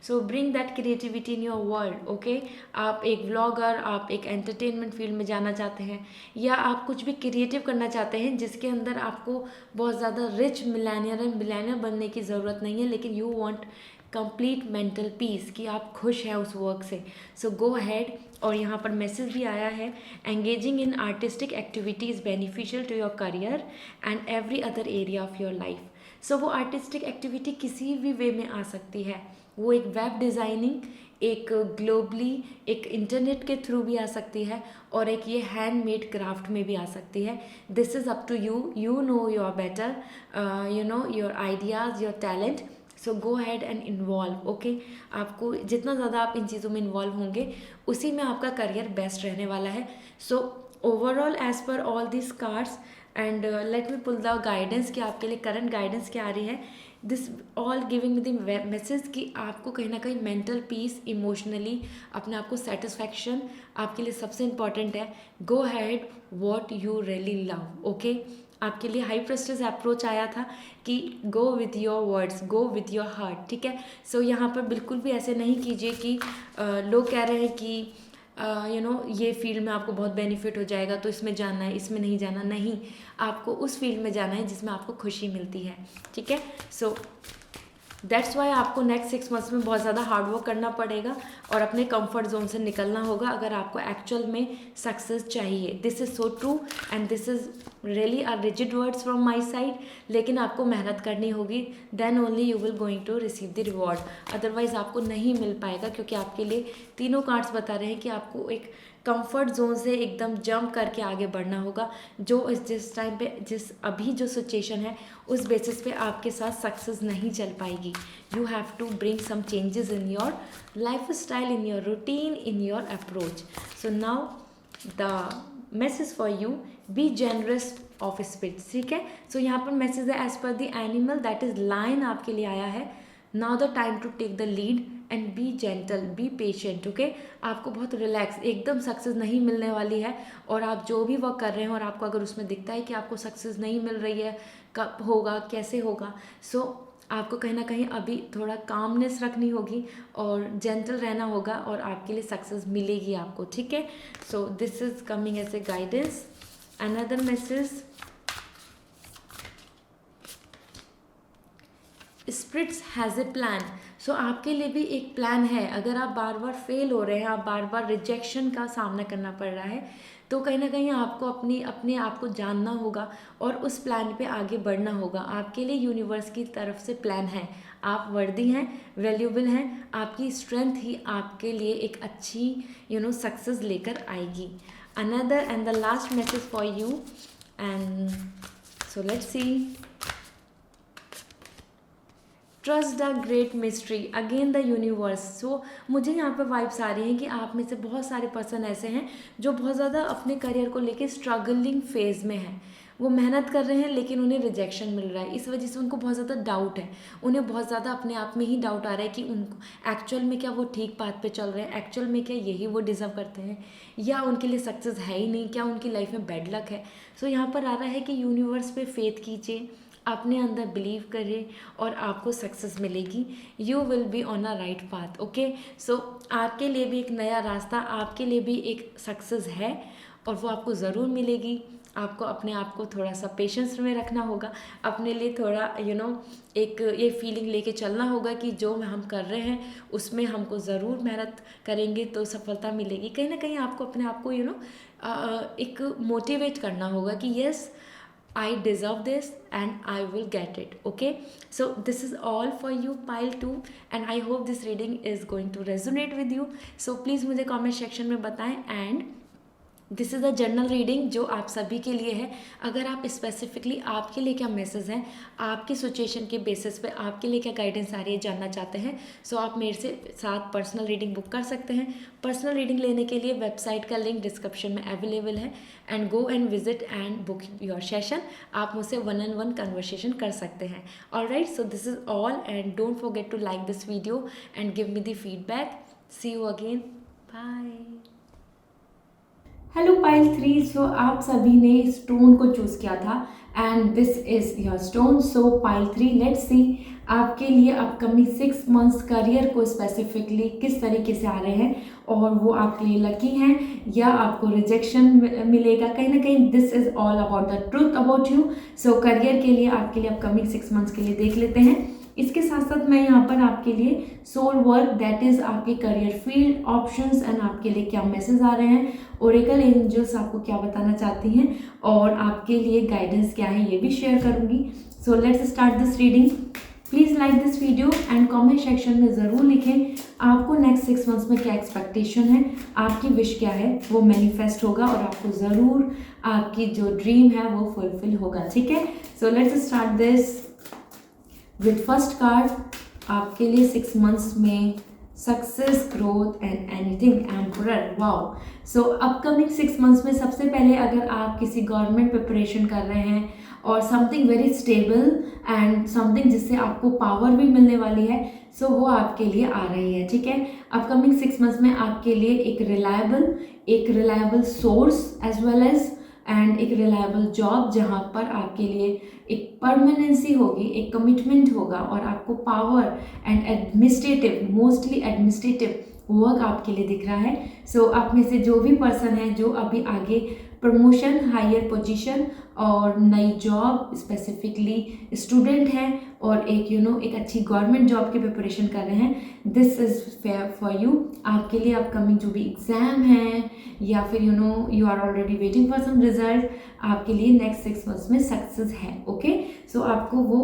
सो bring that creativity in your world, okay. आप एक व्लॉगर, आप एक एंटरटेनमेंट फील्ड में जाना चाहते हैं, या आप कुछ भी क्रिएटिव करना चाहते हैं जिसके अंदर आपको बहुत ज़्यादा रिच मिलेनियर एंड बिलियनियर बनने की ज़रूरत नहीं है, लेकिन you want complete mental peace, कि आप खुश हैं उस वर्क से। So go ahead. और यहाँ पर मैसेज भी आया है, engaging in artistic activity is beneficial to your career and every other area of your life. So वो आर्टिस्टिक एक्टिविटी किसी भी वे में आ सकती है, वो एक वेब डिज़ाइनिंग, एक ग्लोबली, एक इंटरनेट के थ्रू भी आ सकती है, और एक ये हैंडमेड क्राफ्ट में भी आ सकती है। This is up to you, you know your better, you know your ideas, your talent. So go had and involve, okay. आपको जितना ज़्यादा आप इन चीज़ों में इन्वॉल्व होंगे, उसी में आपका करियर बेस्ट रहने वाला है। So overall as per all this cards, and let me pull the guidance कि आपके लिए करंट गाइडेंस क्या आ रही है. This all giving the message कि आपको कहीं ना कहीं मेंटल पीस, इमोशनली अपने आप को सेटिस्फैक्शन आपके लिए सबसे इम्पॉर्टेंट है. Go ahead what you really love. Okay, आपके लिए हाई प्रेस्टिज अप्रोच आया था कि go with your words, go with your heart. ठीक है, सो यहाँ पर बिल्कुल भी ऐसे नहीं कीजिए कि लोग कह रहे हैं कि ये फील्ड में आपको बहुत बेनिफिट हो जाएगा तो इसमें जाना है, इसमें नहीं जाना. नहीं, आपको उस फील्ड में जाना है जिसमें आपको खुशी मिलती है. ठीक है, सो दैट्स वाई आपको नेक्स्ट 6 मंथ्स में बहुत ज़्यादा हार्ड वर्क करना पड़ेगा और अपने कंफर्ट जोन से निकलना होगा अगर आपको एक्चुअल में सक्सेस चाहिए. This is so true and this is really are rigid words from my side. लेकिन आपको मेहनत करनी होगी, then only you will going to receive the reward. Otherwise आपको नहीं मिल पाएगा, क्योंकि आपके लिए तीनों कार्ड्स बता रहे हैं कि आपको एक कंफर्ट जोन से एकदम जंप करके आगे बढ़ना होगा, जो जिस टाइम पे अभी जो सिचुएशन है उस बेसिस पे आपके साथ सक्सेस नहीं चल पाएगी. You have to bring some changes in your life style, in your routine, in your approach. So now the message for you, be generous of spirit. ठीक है, सो यहाँ पर मैसेज है as per the animal that is lion आपके लिए आया है. Now the time to take the lead and be gentle, be patient. Okay, आपको बहुत रिलैक्स, एकदम सक्सेस नहीं मिलने वाली है. और आप जो भी वर्क कर रहे हैं और आपको अगर उसमें दिखता है कि आपको सक्सेस नहीं मिल रही है, कब होगा, कैसे होगा, सो आपको कहीं ना कहीं अभी थोड़ा कामनेस रखनी होगी और जेंटल रहना होगा और आपके लिए सक्सेस मिलेगी आपको. ठीक है, so this is coming as a guidance. Another message, spirits has a plan. So आपके लिए भी एक प्लान है. अगर आप बार बार फेल हो रहे हैं, आप बार बार रिजेक्शन का सामना करना पड़ रहा है, तो कहीं ना कहीं आपको अपने आप को जानना होगा और उस प्लान पे आगे बढ़ना होगा. आपके लिए यूनिवर्स की तरफ से प्लान है. आप वर्दी हैं, वैल्यूबल हैं. आपकी स्ट्रेंथ ही आपके लिए एक अच्छी सक्सेस लेकर आएगी. Another and the last message for you, and so let's see. Trust the great mystery, again the universe. So मुझे यहाँ पर वाइब्स आ रही हैं कि आप में से बहुत सारे पर्सन ऐसे हैं जो बहुत ज़्यादा अपने करियर को लेके स्ट्रगलिंग फेज़ में हैं. वो मेहनत कर रहे हैं लेकिन उन्हें रिजेक्शन मिल रहा है. इस वजह से उनको बहुत ज़्यादा डाउट है. उन्हें बहुत ज़्यादा अपने आप में ही डाउट आ रहा है कि उनको एक्चुअल में क्या वो ठीक पाथ पे चल रहे हैं, एक्चुअल में क्या यही वो डिज़र्व करते हैं, या उनके लिए सक्सेस है ही नहीं, क्या उनकी लाइफ में बैड लक है. सो यहाँ पर आ रहा है कि यूनिवर्स पे फेथ कीजिए, अपने अंदर बिलीव करें और आपको सक्सेस मिलेगी. You will be on a right path. Okay, so आपके लिए भी एक नया रास्ता, आपके लिए भी एक सक्सेस है और वो आपको ज़रूर मिलेगी. आपको अपने आप को थोड़ा सा पेशेंस में रखना होगा, अपने लिए थोड़ा एक ये फीलिंग लेके चलना होगा कि जो हम कर रहे हैं उसमें हमको ज़रूर मेहनत करेंगे तो सफलता मिलेगी. कहीं ना कहीं आपको अपने आप को एक मोटिवेट करना होगा कि yes, I deserve this and I will get it. Okay, so this is all for you, pile 2, and I hope this reading is going to resonate with you. So please मुझे comment section में बताएं. And this is a general reading जो आप सभी के लिए है. अगर आप स्पेसिफिकली आपके लिए क्या मैसेज हैं, आपकी सिचुएशन के बेसिस पे आपके लिए क्या गाइडेंस आ रही है जानना चाहते हैं, सो आप मेरे से साथ पर्सनल रीडिंग बुक कर सकते हैं. पर्सनल रीडिंग लेने के लिए वेबसाइट का लिंक डिस्क्रिप्शन में अवेलेबल है. And go and visit and book your session. आप मुझसे 1-on-1 कन्वर्सेशन कर सकते हैं. Alright, so this is all and don't forget to like this video and give me the feedback. See you again, bye. Hello pile 3, so आप सभी ने स्टोन को चूज़ किया था and this is your stone. So pile 3, let's see आपके लिए अपकमिंग 6 मंथ्स करियर को स्पेसिफिकली किस तरीके से आ रहे हैं और वो आपके लिए लकी हैं या आपको रिजेक्शन मिलेगा. कहीं ना कहीं this is all about the truth about you. So career के लिए आपके लिए अपकमिंग 6 मंथ्स के लिए देख लेते हैं. इसके साथ साथ मैं यहाँ पर आपके लिए सोल वर्क, दैट इज़ आपके करियर फील्ड ऑप्शंस एंड आपके लिए क्या मैसेज आ रहे हैं, ओरेकल एंजल्स आपको क्या बताना चाहती हैं और आपके लिए गाइडेंस क्या है ये भी शेयर करूँगी. सो let's start this reading. Please like this video and comment section में ज़रूर लिखें आपको नेक्स्ट 6 मंथ्स में क्या एक्सपेक्टेशन है, आपकी विश क्या है, वो मैनिफेस्ट होगा और आपको ज़रूर आपकी जो ड्रीम है वो फुलफिल होगा. ठीक है, so let's start this with first card. आपके लिए 6 मंथ्स में success, growth and anything emperor. Wow. So upcoming 6 months में सबसे पहले अगर आप किसी गवर्नमेंट प्रिपरेशन कर रहे हैं और something very stable and something जिससे आपको पावर भी मिलने वाली है, सो वो आपके लिए आ रही है, ठीक है। अपकमिंग 6 मंथ्स में आपके लिए एक reliable source as well as and एक रिलायबल जॉब जहाँ पर आपके लिए एक परमानेंसी होगी, एक कमिटमेंट होगा और आपको power and administrative, mostly administrative work आपके लिए दिख रहा है। सो आप में से जो भी पर्सन है जो अभी आगे प्रमोशन, हायर पोजीशन और नई जॉब, स्पेसिफिकली स्टूडेंट हैं और एक एक अच्छी गवर्नमेंट जॉब की प्रिपरेशन कर रहे हैं, this is fair for you. आपके लिए अपकमिंग जो भी एग्ज़ाम हैं या फिर you are already waiting for some result, आपके लिए नेक्स्ट 6 मंथ्स में सक्सेस है, ओके। सो आपको वो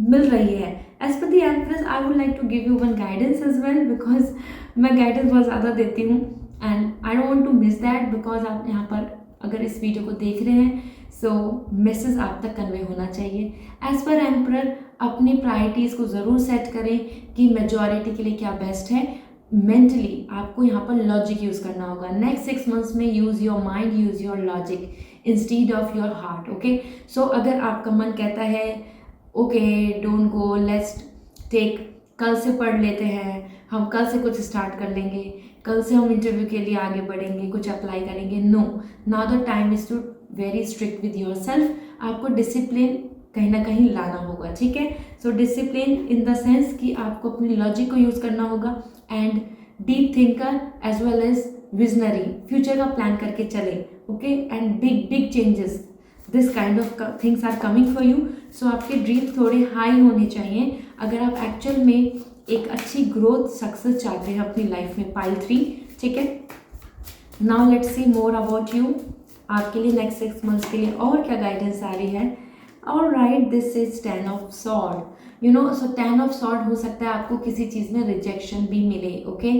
मिल रही है। As per the empress I would like to give you one guidance as well, because मैं गाइडेंस बहुत ज़्यादा देती हूँ and I don't want to miss that, because आप यहाँ पर अगर इस वीडियो को देख रहे हैं सो मैसेज आप तक कन्वे होना चाहिए। एज पर एम्परर अपनी प्रायोरिटीज़ को ज़रूर सेट करें कि मेजॉरिटी के लिए क्या बेस्ट है। मेंटली आपको यहाँ पर लॉजिक यूज़ करना होगा। नेक्स्ट 6 मंथ्स में use your mind, use your logic instead of your heart, okay. So अगर आपका मन कहता है okay don't go, let's take, कल से पढ़ लेते हैं, हम कल से कुछ स्टार्ट कर लेंगे, कल से हम इंटरव्यू के लिए आगे बढ़ेंगे, कुछ अप्लाई करेंगे, no, now the time is to very strict with yourself. आपको डिसिप्लिन कहीं ना कहीं लाना होगा, ठीक है। So discipline in the sense कि आपको अपनी लॉजिक को यूज़ करना होगा and deep thinker as well as visionary, future का प्लान करके चले, okay. And big changes, this kind of things are coming for you. So आपके ड्रीम थोड़े हाई होने चाहिए अगर आप एक्चुअल में एक अच्छी ग्रोथ, सक्सेस चाहते हैं अपनी लाइफ में। पाइल 3, ठीक है। Now let's see more about you. आपके लिए नेक्स्ट 6 मंथ्स के लिए और क्या गाइडेंस आ रही है। Alright, this is 10 of sword. So 10 of sword हो सकता है आपको किसी चीज़ में रिजेक्शन भी मिले, okay,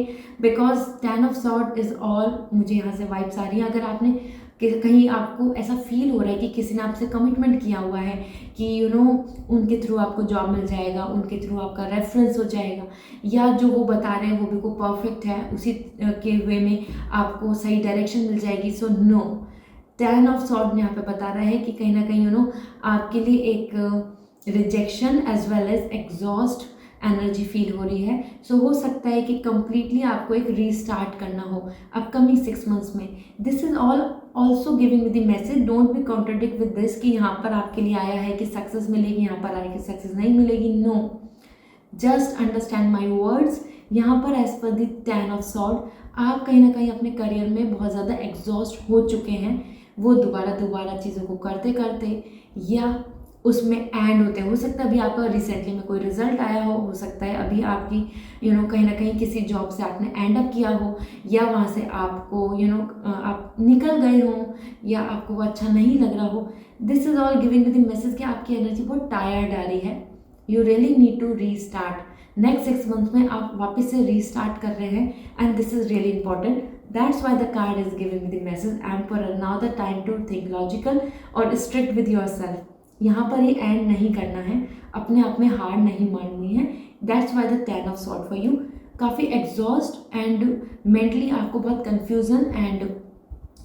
because 10 of sword is all, मुझे यहाँ से वाइब्स आ रही है। अगर आपने कहीं आपको ऐसा फील हो रहा है कि किसी ने आपसे कमिटमेंट किया हुआ है कि उनके थ्रू आपको जॉब मिल जाएगा, उनके थ्रू आपका रेफरेंस हो जाएगा, या जो वो बता रहे हैं वो बिल्कुल परफेक्ट है, उसी के वे में आपको सही डायरेक्शन मिल जाएगी, सो नो। 10 ऑफ सॉर्ड यहाँ पे बता रहा है कि कहीं ना कहीं आपके लिए एक rejection as well as exhaust energy feel हो रही है। सो हो सकता है कि कंप्लीटली आपको एक रीस्टार्ट करना हो अपकमिंग 6 मंथ्स में। This is all also giving with the message, don't be contradict with this कि यहाँ पर आपके लिए आया है कि सक्सेस मिलेगी, यहाँ पर आया कि सक्सेस नहीं मिलेगी, no, just understand my words. यहाँ पर as per the 10 of sword आप कहीं ना कहीं अपने करियर में बहुत ज़्यादा एग्जॉस्ट हो चुके हैं, वो दोबारा चीज़ों को करते करते या उसमें एंड होते हैं। हो सकता है अभी आपका रिसेंटली में कोई रिजल्ट आया हो सकता है अभी आपकी कहीं ना कहीं किसी जॉब से आपने एंड अप किया हो, या वहाँ से आपको आप निकल गए हो, या आपको वो अच्छा नहीं लग रहा हो। This is all giving with the message कि आपकी एनर्जी बहुत टायर्ड आ रही है, you really need to restart. Next 6 month में आप वापस से रीस्टार्ट कर रहे हैं and this is really important. That's why the card is giving me the message Emperor. Now the time to think logical और strict with yourself. यहाँ पर ये एंड नहीं करना है, अपने आप में हार नहीं माननी है। That's why the 10 of Swords for you. काफ़ी एग्जॉस्ट एंड मेंटली आपको बहुत कन्फ्यूजन एंड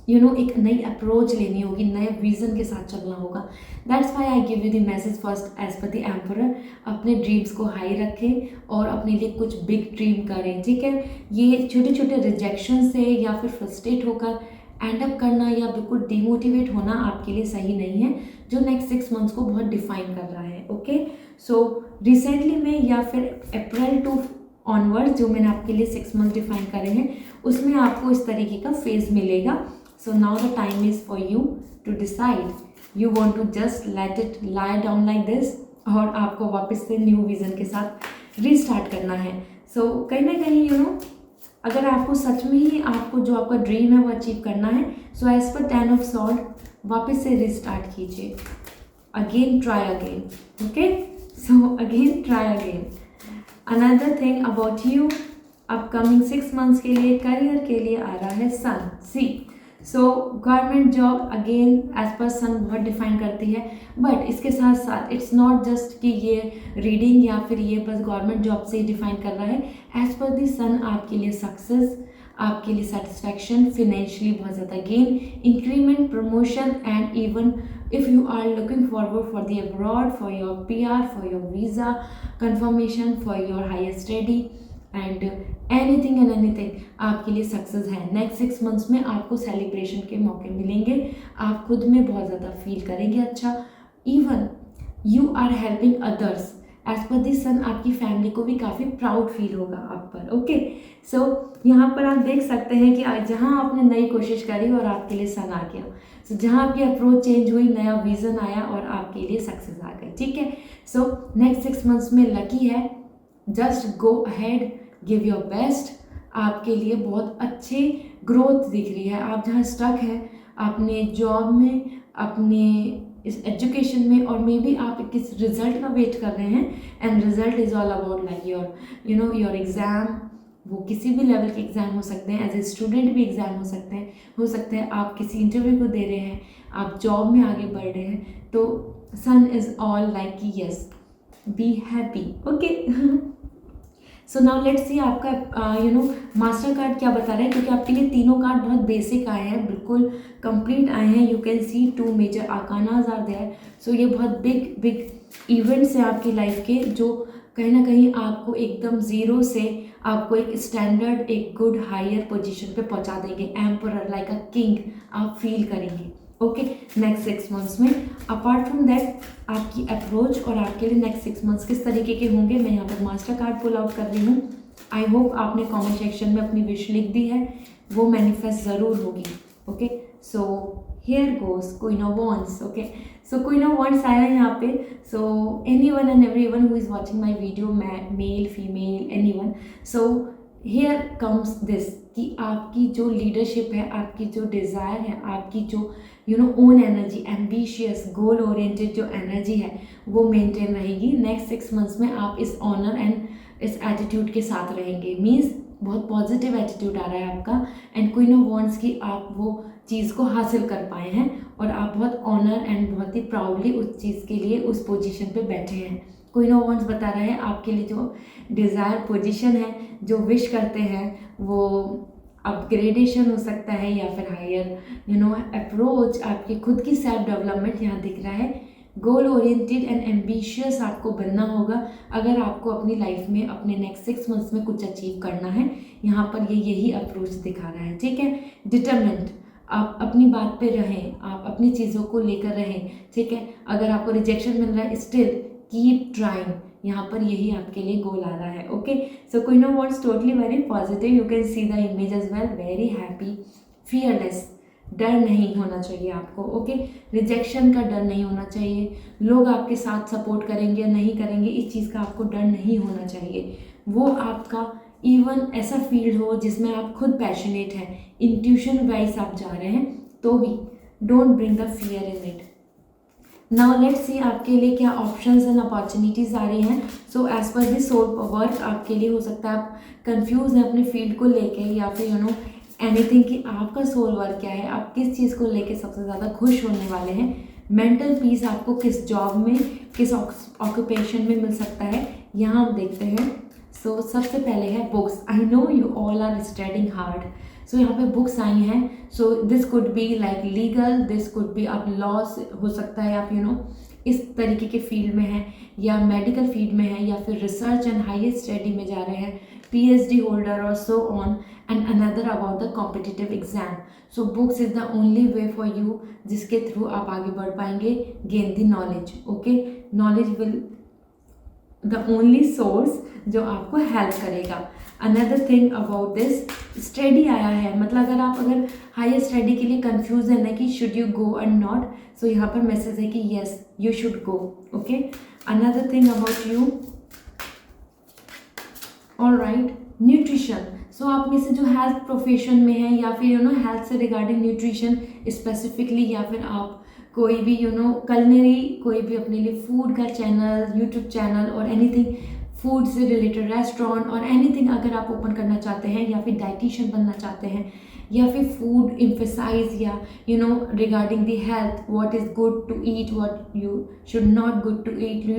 एक नई अप्रोच लेनी होगी, नए विजन के साथ चलना होगा। That's why I give you the message first as per the emperor. अपने ड्रीम्स को हाई रखें और अपने लिए कुछ बिग ड्रीम करें, ठीक है। ये छोटे छोटे रिजेक्शन से या फिर फ्रस्ट्रेट होकर एंड अप करना या बिल्कुल डिमोटिवेट होना आपके लिए सही नहीं है, जो नेक्स्ट 6 मंथ्स को बहुत डिफाइन कर रहा है, ओके। सो रिसेंटली में या फिर अप्रैल टू ऑनवर्ड जो मैंने आपके लिए 6 मंथ डिफाइन करे हैं, उसमें आपको इस तरीके का फेज मिलेगा। So now the time is for you to decide. You want to just let it lie down like this, और आपको वापस से न्यू विजन के साथ रीस्टार्ट करना है। सो कहीं ना कहीं अगर आपको सच में ही आपको जो आपका ड्रीम है वो अचीव करना है, सो एज पर 10 ऑफ सॉर्ड वापस से रीस्टार्ट कीजिए, again try again, okay. So again try again. Another thing about you, upcoming 6 months के लिए करियर के लिए आ रहा है sun, see. So government job again as per sun बहुत डिफाइन करती है, बट इसके साथ साथ इट्स नॉट जस्ट कि ये रीडिंग या फिर ये बस गवर्नमेंट जॉब से ही डिफाइन कर रहा है। एज पर दी सन आपके लिए सक्सेस, आपके लिए सेटिस्फैक्शन, फिनेंशियली बहुत ज़्यादा gain, increment, promotion and even if you are looking forward for the abroad, for your PR, for your visa confirmation, for your higher study and anything and anything, आपके लिए सक्सेस है। नेक्स्ट 6 मंथ्स में आपको सेलिब्रेशन के मौके मिलेंगे, आप खुद में बहुत ज़्यादा फील करेंगे अच्छा। Even you are helping others, as per this sun आपकी फैमिली को भी काफ़ी प्राउड फील होगा आप पर। ओके, सो यहाँ पर आप देख सकते हैं कि जहाँ आपने नई कोशिश करी और आपके लिए सन आ गया, सो जहाँ आपकी अप्रोच चेंज हुई, नया विजन आया और आपके लिए सक्सेस आ गई। ठीक है, सो नेक्स्ट 6 मंथ्स में लकी है, just go ahead, give your best. आपके लिए बहुत अच्छे ग्रोथ दिख रही है। आप जहाँ स्टक हैं अपने जॉब में, अपने इस एजुकेशन में, और मे बी आप किस रिजल्ट का वेट कर रहे हैं, and result is all about like your your exam. वो किसी भी लेवल के एग्ज़ाम हो सकते हैं, एज ए स्टूडेंट भी एग्ज़ाम हो सकते हैं आप किसी इंटरव्यू को दे रहे हैं, आप जॉब में आगे बढ़ रहे हैं, तो सन इज़ ऑल लाइक कि yes, be happy. Okay, so now let's see आपका मास्टर कार्ड क्या बता रहा है, क्योंकि आपके लिए तीनों कार्ड बहुत बेसिक आए हैं, बिल्कुल कंप्लीट आए हैं। You can see 2 major arcanas are there. So ये बहुत बिग इवेंट्स हैं आपकी लाइफ के, जो कहीं ना कहीं आपको एकदम ज़ीरो से आपको एक स्टैंडर्ड, एक गुड हायर पोजीशन पे पहुंचा देंगे। एम्परर लाइक अ किंग आप फील करेंगे। ओके, नेक्स्ट 6 मंथ्स में। अपार्ट फ्रॉम दैट आपकी अप्रोच और आपके लिए नेक्स्ट 6 मंथ्स किस तरीके के होंगे, मैं यहाँ पर मास्टर कार्ड पुल आउट कर रही हूँ। आई होप आपने कमेंट सेक्शन में अपनी विश लिख दी है, वो मैनिफेस्ट ज़रूर होगी। Okay, so here goes queen of wands. Okay, so queen of wands आया है यहाँ पे। So anyone and everyone who is watching my video, male female anyone, so here comes this कि आपकी जो लीडरशिप है, आपकी जो डिज़ायर है, आपकी जो own energy, ambitious, goal oriented जो एनर्जी है, वो मेंटेन रहेगी। नेक्स्ट 6 मंथ्स में आप इस ऑनर एंड इस एटीट्यूड के साथ रहेंगे। मीन्स बहुत पॉजिटिव एटीट्यूड आ रहा है आपका, एंड क्वीन ऑफ वॉन्ड्स की आप वो चीज़ को हासिल कर पाए हैं, और आप बहुत ऑनर एंड बहुत ही प्राउडली उस चीज़ के लिए उस पोजीशन पे बैठे हैं। क्वीन ऑफ वॉन्ड्स बता रहा है आपके लिए जो डिज़ायर पोजीशन है, जो विश करते हैं, वो अपग्रेडेशन हो सकता है या फिर हायर अप्रोच, आपकी खुद की सेल्फ डेवलपमेंट यहाँ दिख रहा है। गोल ओरिएंटेड एंड एम्बिशियस आपको बनना होगा अगर आपको अपनी लाइफ में अपने नेक्स्ट 6 मंथ्स में कुछ अचीव करना है। यहाँ पर ये यही अप्रोच दिखा रहा है। ठीक है, डिटरमेंट, आप अपनी बात पे रहें, आप अपनी चीज़ों को लेकर रहें। ठीक है, अगर आपको रिजेक्शन मिल रहा है, स्टिल कीप ट्राइंग, यहाँ पर यही आपके लिए गोल आ रहा है। Okay, so queen of wands totally very positive, you can see the image as well, very happy, fearless, डर नहीं होना चाहिए आपको। ओके, रिजेक्शन का डर नहीं होना चाहिए, लोग आपके साथ सपोर्ट करेंगे या नहीं करेंगे, इस चीज़ का आपको डर नहीं होना चाहिए। वो आपका इवन ऐसा फील्ड हो जिसमें आप खुद पैशनेट हैं, इंट्यूशन वाइज आप जा रहे हैं, तो भी don't bring the fear in it. Now let's see आपके लिए क्या ऑप्शंस एंड अपॉर्चुनिटीज़ आ रही हैं। So as per this soul work आपके लिए हो सकता है आप कंफ्यूज हैं अपने फील्ड को लेके, या फिर एनीथिंग कि आपका सोल वर्क क्या है, आप किस चीज़ को लेके सबसे ज़्यादा खुश होने वाले हैं। मेंटल पीस आपको किस जॉब में, किस ऑक्यूपेशन में मिल सकता है, यहाँ हम देखते हैं। सो सबसे पहले है books. I know you all are studying hard, so यहाँ पे बुक्स आई हैं। So this could be like legal, this could be आप लॉ हो सकता है, आप इस तरीके के फील्ड में हैं, या मेडिकल फील्ड में हैं, या फिर रिसर्च एंड हायर स्टडी में जा रहे हैं, PhD होल्डर और so on, and another about the competitive exam. So books is the only way for you जिसके थ्रू आप आगे बढ़ पाएंगे, gain the knowledge. Okay, knowledge will the only source जो आपको हेल्प करेगा। Another thing about this, study आया है, मतलब अगर हायर स्टडी के लिए कंफ्यूज है ना कि should you go and not, so यहाँ पर मैसेज है कि yes you should go. Okay, another thing about you, alright, nutrition. So आप में से जो हेल्थ प्रोफेशन में है, या फिर हेल्थ से रिगार्डिंग न्यूट्रिशन स्पेसिफिकली, या फिर आप कोई भी कलनरी, कोई भी अपने लिए फूड का चैनल, यूट्यूब चैनल और एनीथिंग फूड से रिलेटेड रेस्टोरेंट और एनीथिंग अगर आप ओपन करना चाहते हैं, या फिर डाइटिशियन बनना चाहते हैं, या फिर फूड इम्फेसाइज या regarding the health, what is good to eat, what you should not good to eat,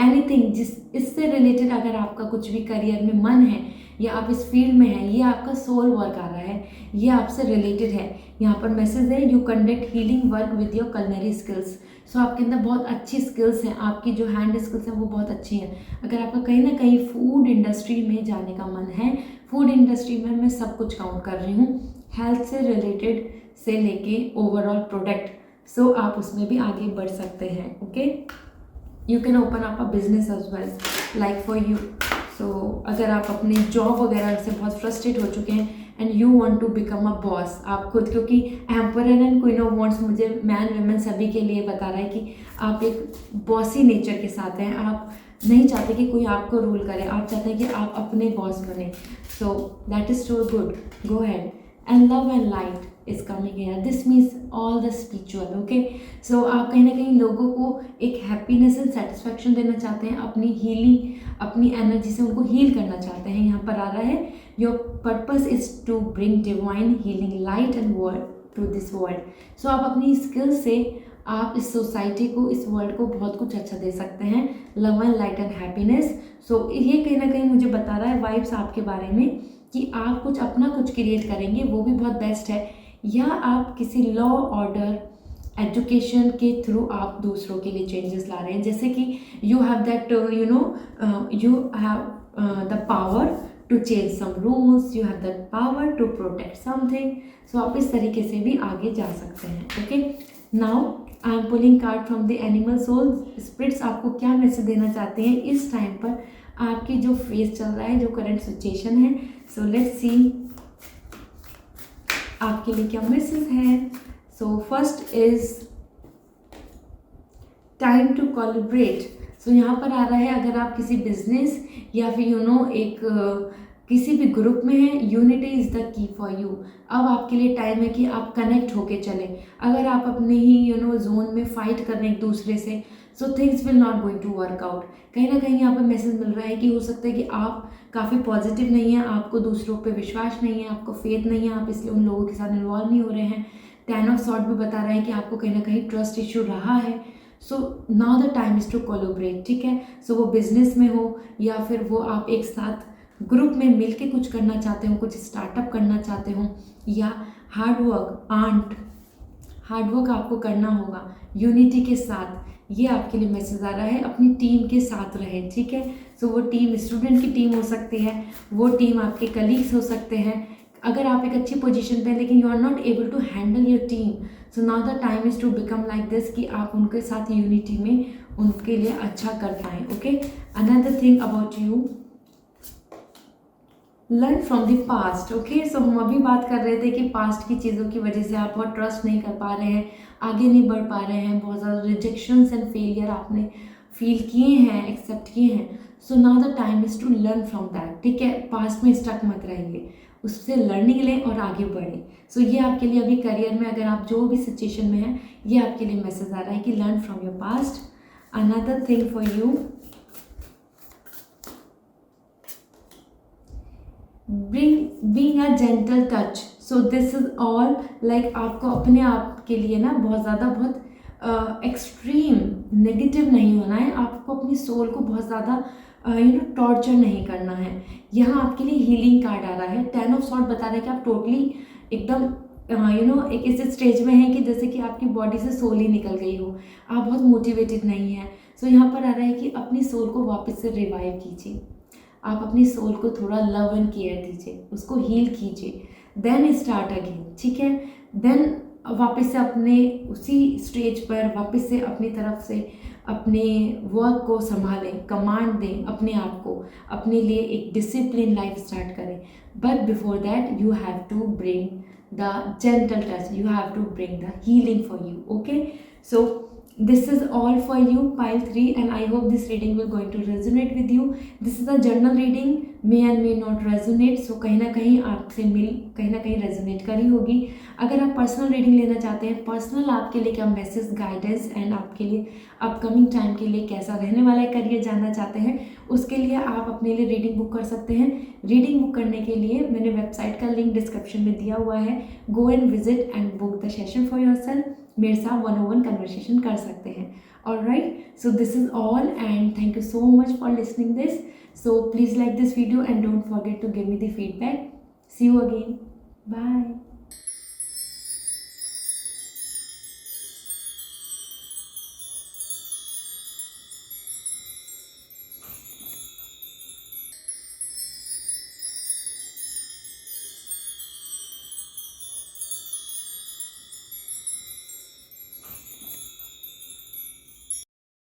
anything जिस इससे रिलेटेड अगर आपका कुछ भी करियर में मन है या आप इस फील्ड में हैं, ये आपका सोल वर्क आ रहा है, ये आपसे रिलेटेड है। यहाँ पर मैसेज है you conduct healing work with your culinary skills. So आपके अंदर बहुत अच्छी स्किल्स हैं, आपकी जो हैंड स्किल्स हैं वो बहुत अच्छी हैं। अगर आपका कहीं ना कहीं फूड इंडस्ट्री में जाने का मन है, फूड इंडस्ट्री में मैं सब कुछ काउंट कर रही हूँ, हेल्थ से रिलेटेड से लेके ओवरऑल प्रोडक्ट, सो आप उसमें भी आगे बढ़ सकते हैं। Okay, you can open up a business as well like for you. So अगर आप अपने जॉब वगैरह से बहुत फ्रस्ट्रेट हो चुके हैं and you want to become a boss, आप खुद, क्योंकि emperor and queen of wands मुझे मैन वुमेन सभी के लिए बता रहा है कि आप एक बॉसी नेचर के साथ हैं, आप नहीं चाहते कि कोई आपको रूल करे, आप चाहते हैं कि आप अपने बॉस बने। So that is so good, go had and love and light is coming here, this means all the spiritual. Okay, so आप कहीं ना कहीं लोगों को एक हैप्पीनेस एंड सेटिस्फैक्शन देना चाहते हैं, अपनी हीलिंग, अपनी एनर्जी से उनको हील करना चाहते हैं। यहाँ पर आ रहा है your purpose is to bring divine healing light and world to this world. So आप अपनी स्किल से आप इस सोसाइटी को, इस वर्ल्ड को बहुत कुछ अच्छा दे सकते हैं, love and light and happiness. So ये कहीं ना कहीं मुझे बता रहा है वाइब्स आपके बारे में कि आप कुछ अपना कुछ क्रिएट करेंगे, वो भी बहुत बेस्ट है, या आप किसी लॉ ऑर्डर एजुकेशन के थ्रू आप दूसरों के लिए चेंजेस ला रहे हैं, जैसे कि you have that you have the power to change some rules, you have that power to protect something. So आप इस तरीके से भी आगे जा सकते हैं। Okay, now I am pulling card from the animal soul. Spirits आपको क्या मैसेज देना चाहते हैं इस टाइम पर, आपकी जो फेज चल रहा है, जो करंट सिचुएशन है। सो लेट्स सी आपके लिए क्या मैसेज है। So first is time to collaborate. So यहाँ पर आ रहा है अगर आप किसी बिजनेस या फिर एक किसी भी ग्रुप में हैं, unity is the key for you. अब आपके लिए टाइम है कि आप कनेक्ट होके चलें। अगर आप अपने ही जोन में फाइट कर रहे हैं एक दूसरे से, so things will not going to work out. कहीं ना कहीं यहाँ पर मैसेज मिल रहा है कि हो सकता है कि आप काफ़ी पॉजिटिव नहीं हैं, आपको दूसरों पे विश्वास नहीं है, आपको फेथ नहीं है, आप इसलिए उन लोगों के साथ इन्वॉल्व नहीं हो रहे हैं। टेन ऑफ सॉर्ड भी बता रहा है कि आपको कहीं ना कहीं ट्रस्ट इशू रहा है। So now the time is to collaborate. ठीक है, सो वो बिजनेस में हो या फिर वो आप एक साथ ग्रुप में मिलके कुछ करना चाहते हो, कुछ स्टार्टअप करना चाहते हो, या हार्डवर्क आपको करना होगा यूनिटी के साथ। ये आपके लिए मैसेज आ रहा है, अपनी टीम के साथ रहे। ठीक है, सो वो टीम स्टूडेंट की टीम हो सकती है, वो टीम आपके कलीग्स हो सकते हैं। अगर आप एक अच्छी पोजीशन पे हैं लेकिन you are not able to handle your team, so now the time is to become like this कि आप उनके साथ यूनिटी में उनके लिए अच्छा कर पाएँ। Okay, another thing about you, learn from the past. Okay, so हम अभी बात कर रहे थे कि पास्ट की चीज़ों की वजह से आप बहुत ट्रस्ट नहीं कर पा रहे हैं, आगे नहीं बढ़ पा रहे हैं, बहुत ज़्यादा रिजेक्शंस एंड फेलियर आपने फील किए हैं, एक्सेप्ट किए हैं। So now the time is to learn from that. ठीक है, पास्ट में स्टक मत रहिए, उससे लर्निंग लें और आगे बढ़ें। सो ये आपके लिए अभी करियर में अगर आप जो भी सिचुएशन में हैं, ये आपके लिए मैसेज आ रहा है कि learn from your past. Another thing for you, being a gentle touch। So this is all like आपको अपने आप के लिए ना बहुत ज़्यादा बहुत एक्सट्रीम नेगेटिव नहीं होना है, आपको अपनी सोल को बहुत ज़्यादा टॉर्चर नहीं करना है। यहाँ आपके लिए हीलिंग कार्ड आ रहा है, 10 ऑफ सॉर्ड बता रहा है कि आप टोटली एकदम एक ऐसे स्टेज में हैं कि जैसे कि आपकी बॉडी से सोल ही निकल गई हो, आप बहुत मोटिवेटेड नहीं हैं। सो यहाँ पर आ रहा है कि अपनी सोल को वापस से रिवाइव कीजिए, आप अपनी सोल को थोड़ा लव एंड केयर दीजिए, उसको हील कीजिए, देन स्टार्ट अगेन। ठीक है, देन वापस से अपने उसी स्टेज पर वापस से अपनी तरफ से अपने वर्क को संभालें, कमांड दें अपने आप को, अपने लिए एक डिसिप्लिन लाइफ स्टार्ट करें। But before that you have to bring the gentle touch, you have to bring the healing for you. Okay, so this is all for you, pile 3, and I hope this reading will going to resonate with you. This is a journal reading, may and may not resonate, so कहीं ना कहीं आपसे मिल कहीं ना कहीं रेजोनेट करी होगी. अगर आप पर्सनल रीडिंग लेना चाहते हैं, पर्सनल आपके लिए क्या मैसेज, गाइडेंस एंड आपके लिए अपकमिंग टाइम के लिए कैसा रहने वाला है करियर जानना चाहते हैं, उसके लिए आप अपने लिए रीडिंग बुक कर सकते हैं. रीडिंग बुक करने के लिए मैंने वेबसाइट का लिंक डिस्क्रिप्शन में दिया हुआ है. Go and visit and book the session for yourself. मेरे साथ 1-on-1 कन्वर्सेशन कर सकते हैं. Alright, so this is all and thank you so much for listening this. So please like this video and don't forget to give me the feedback. See you again. Bye.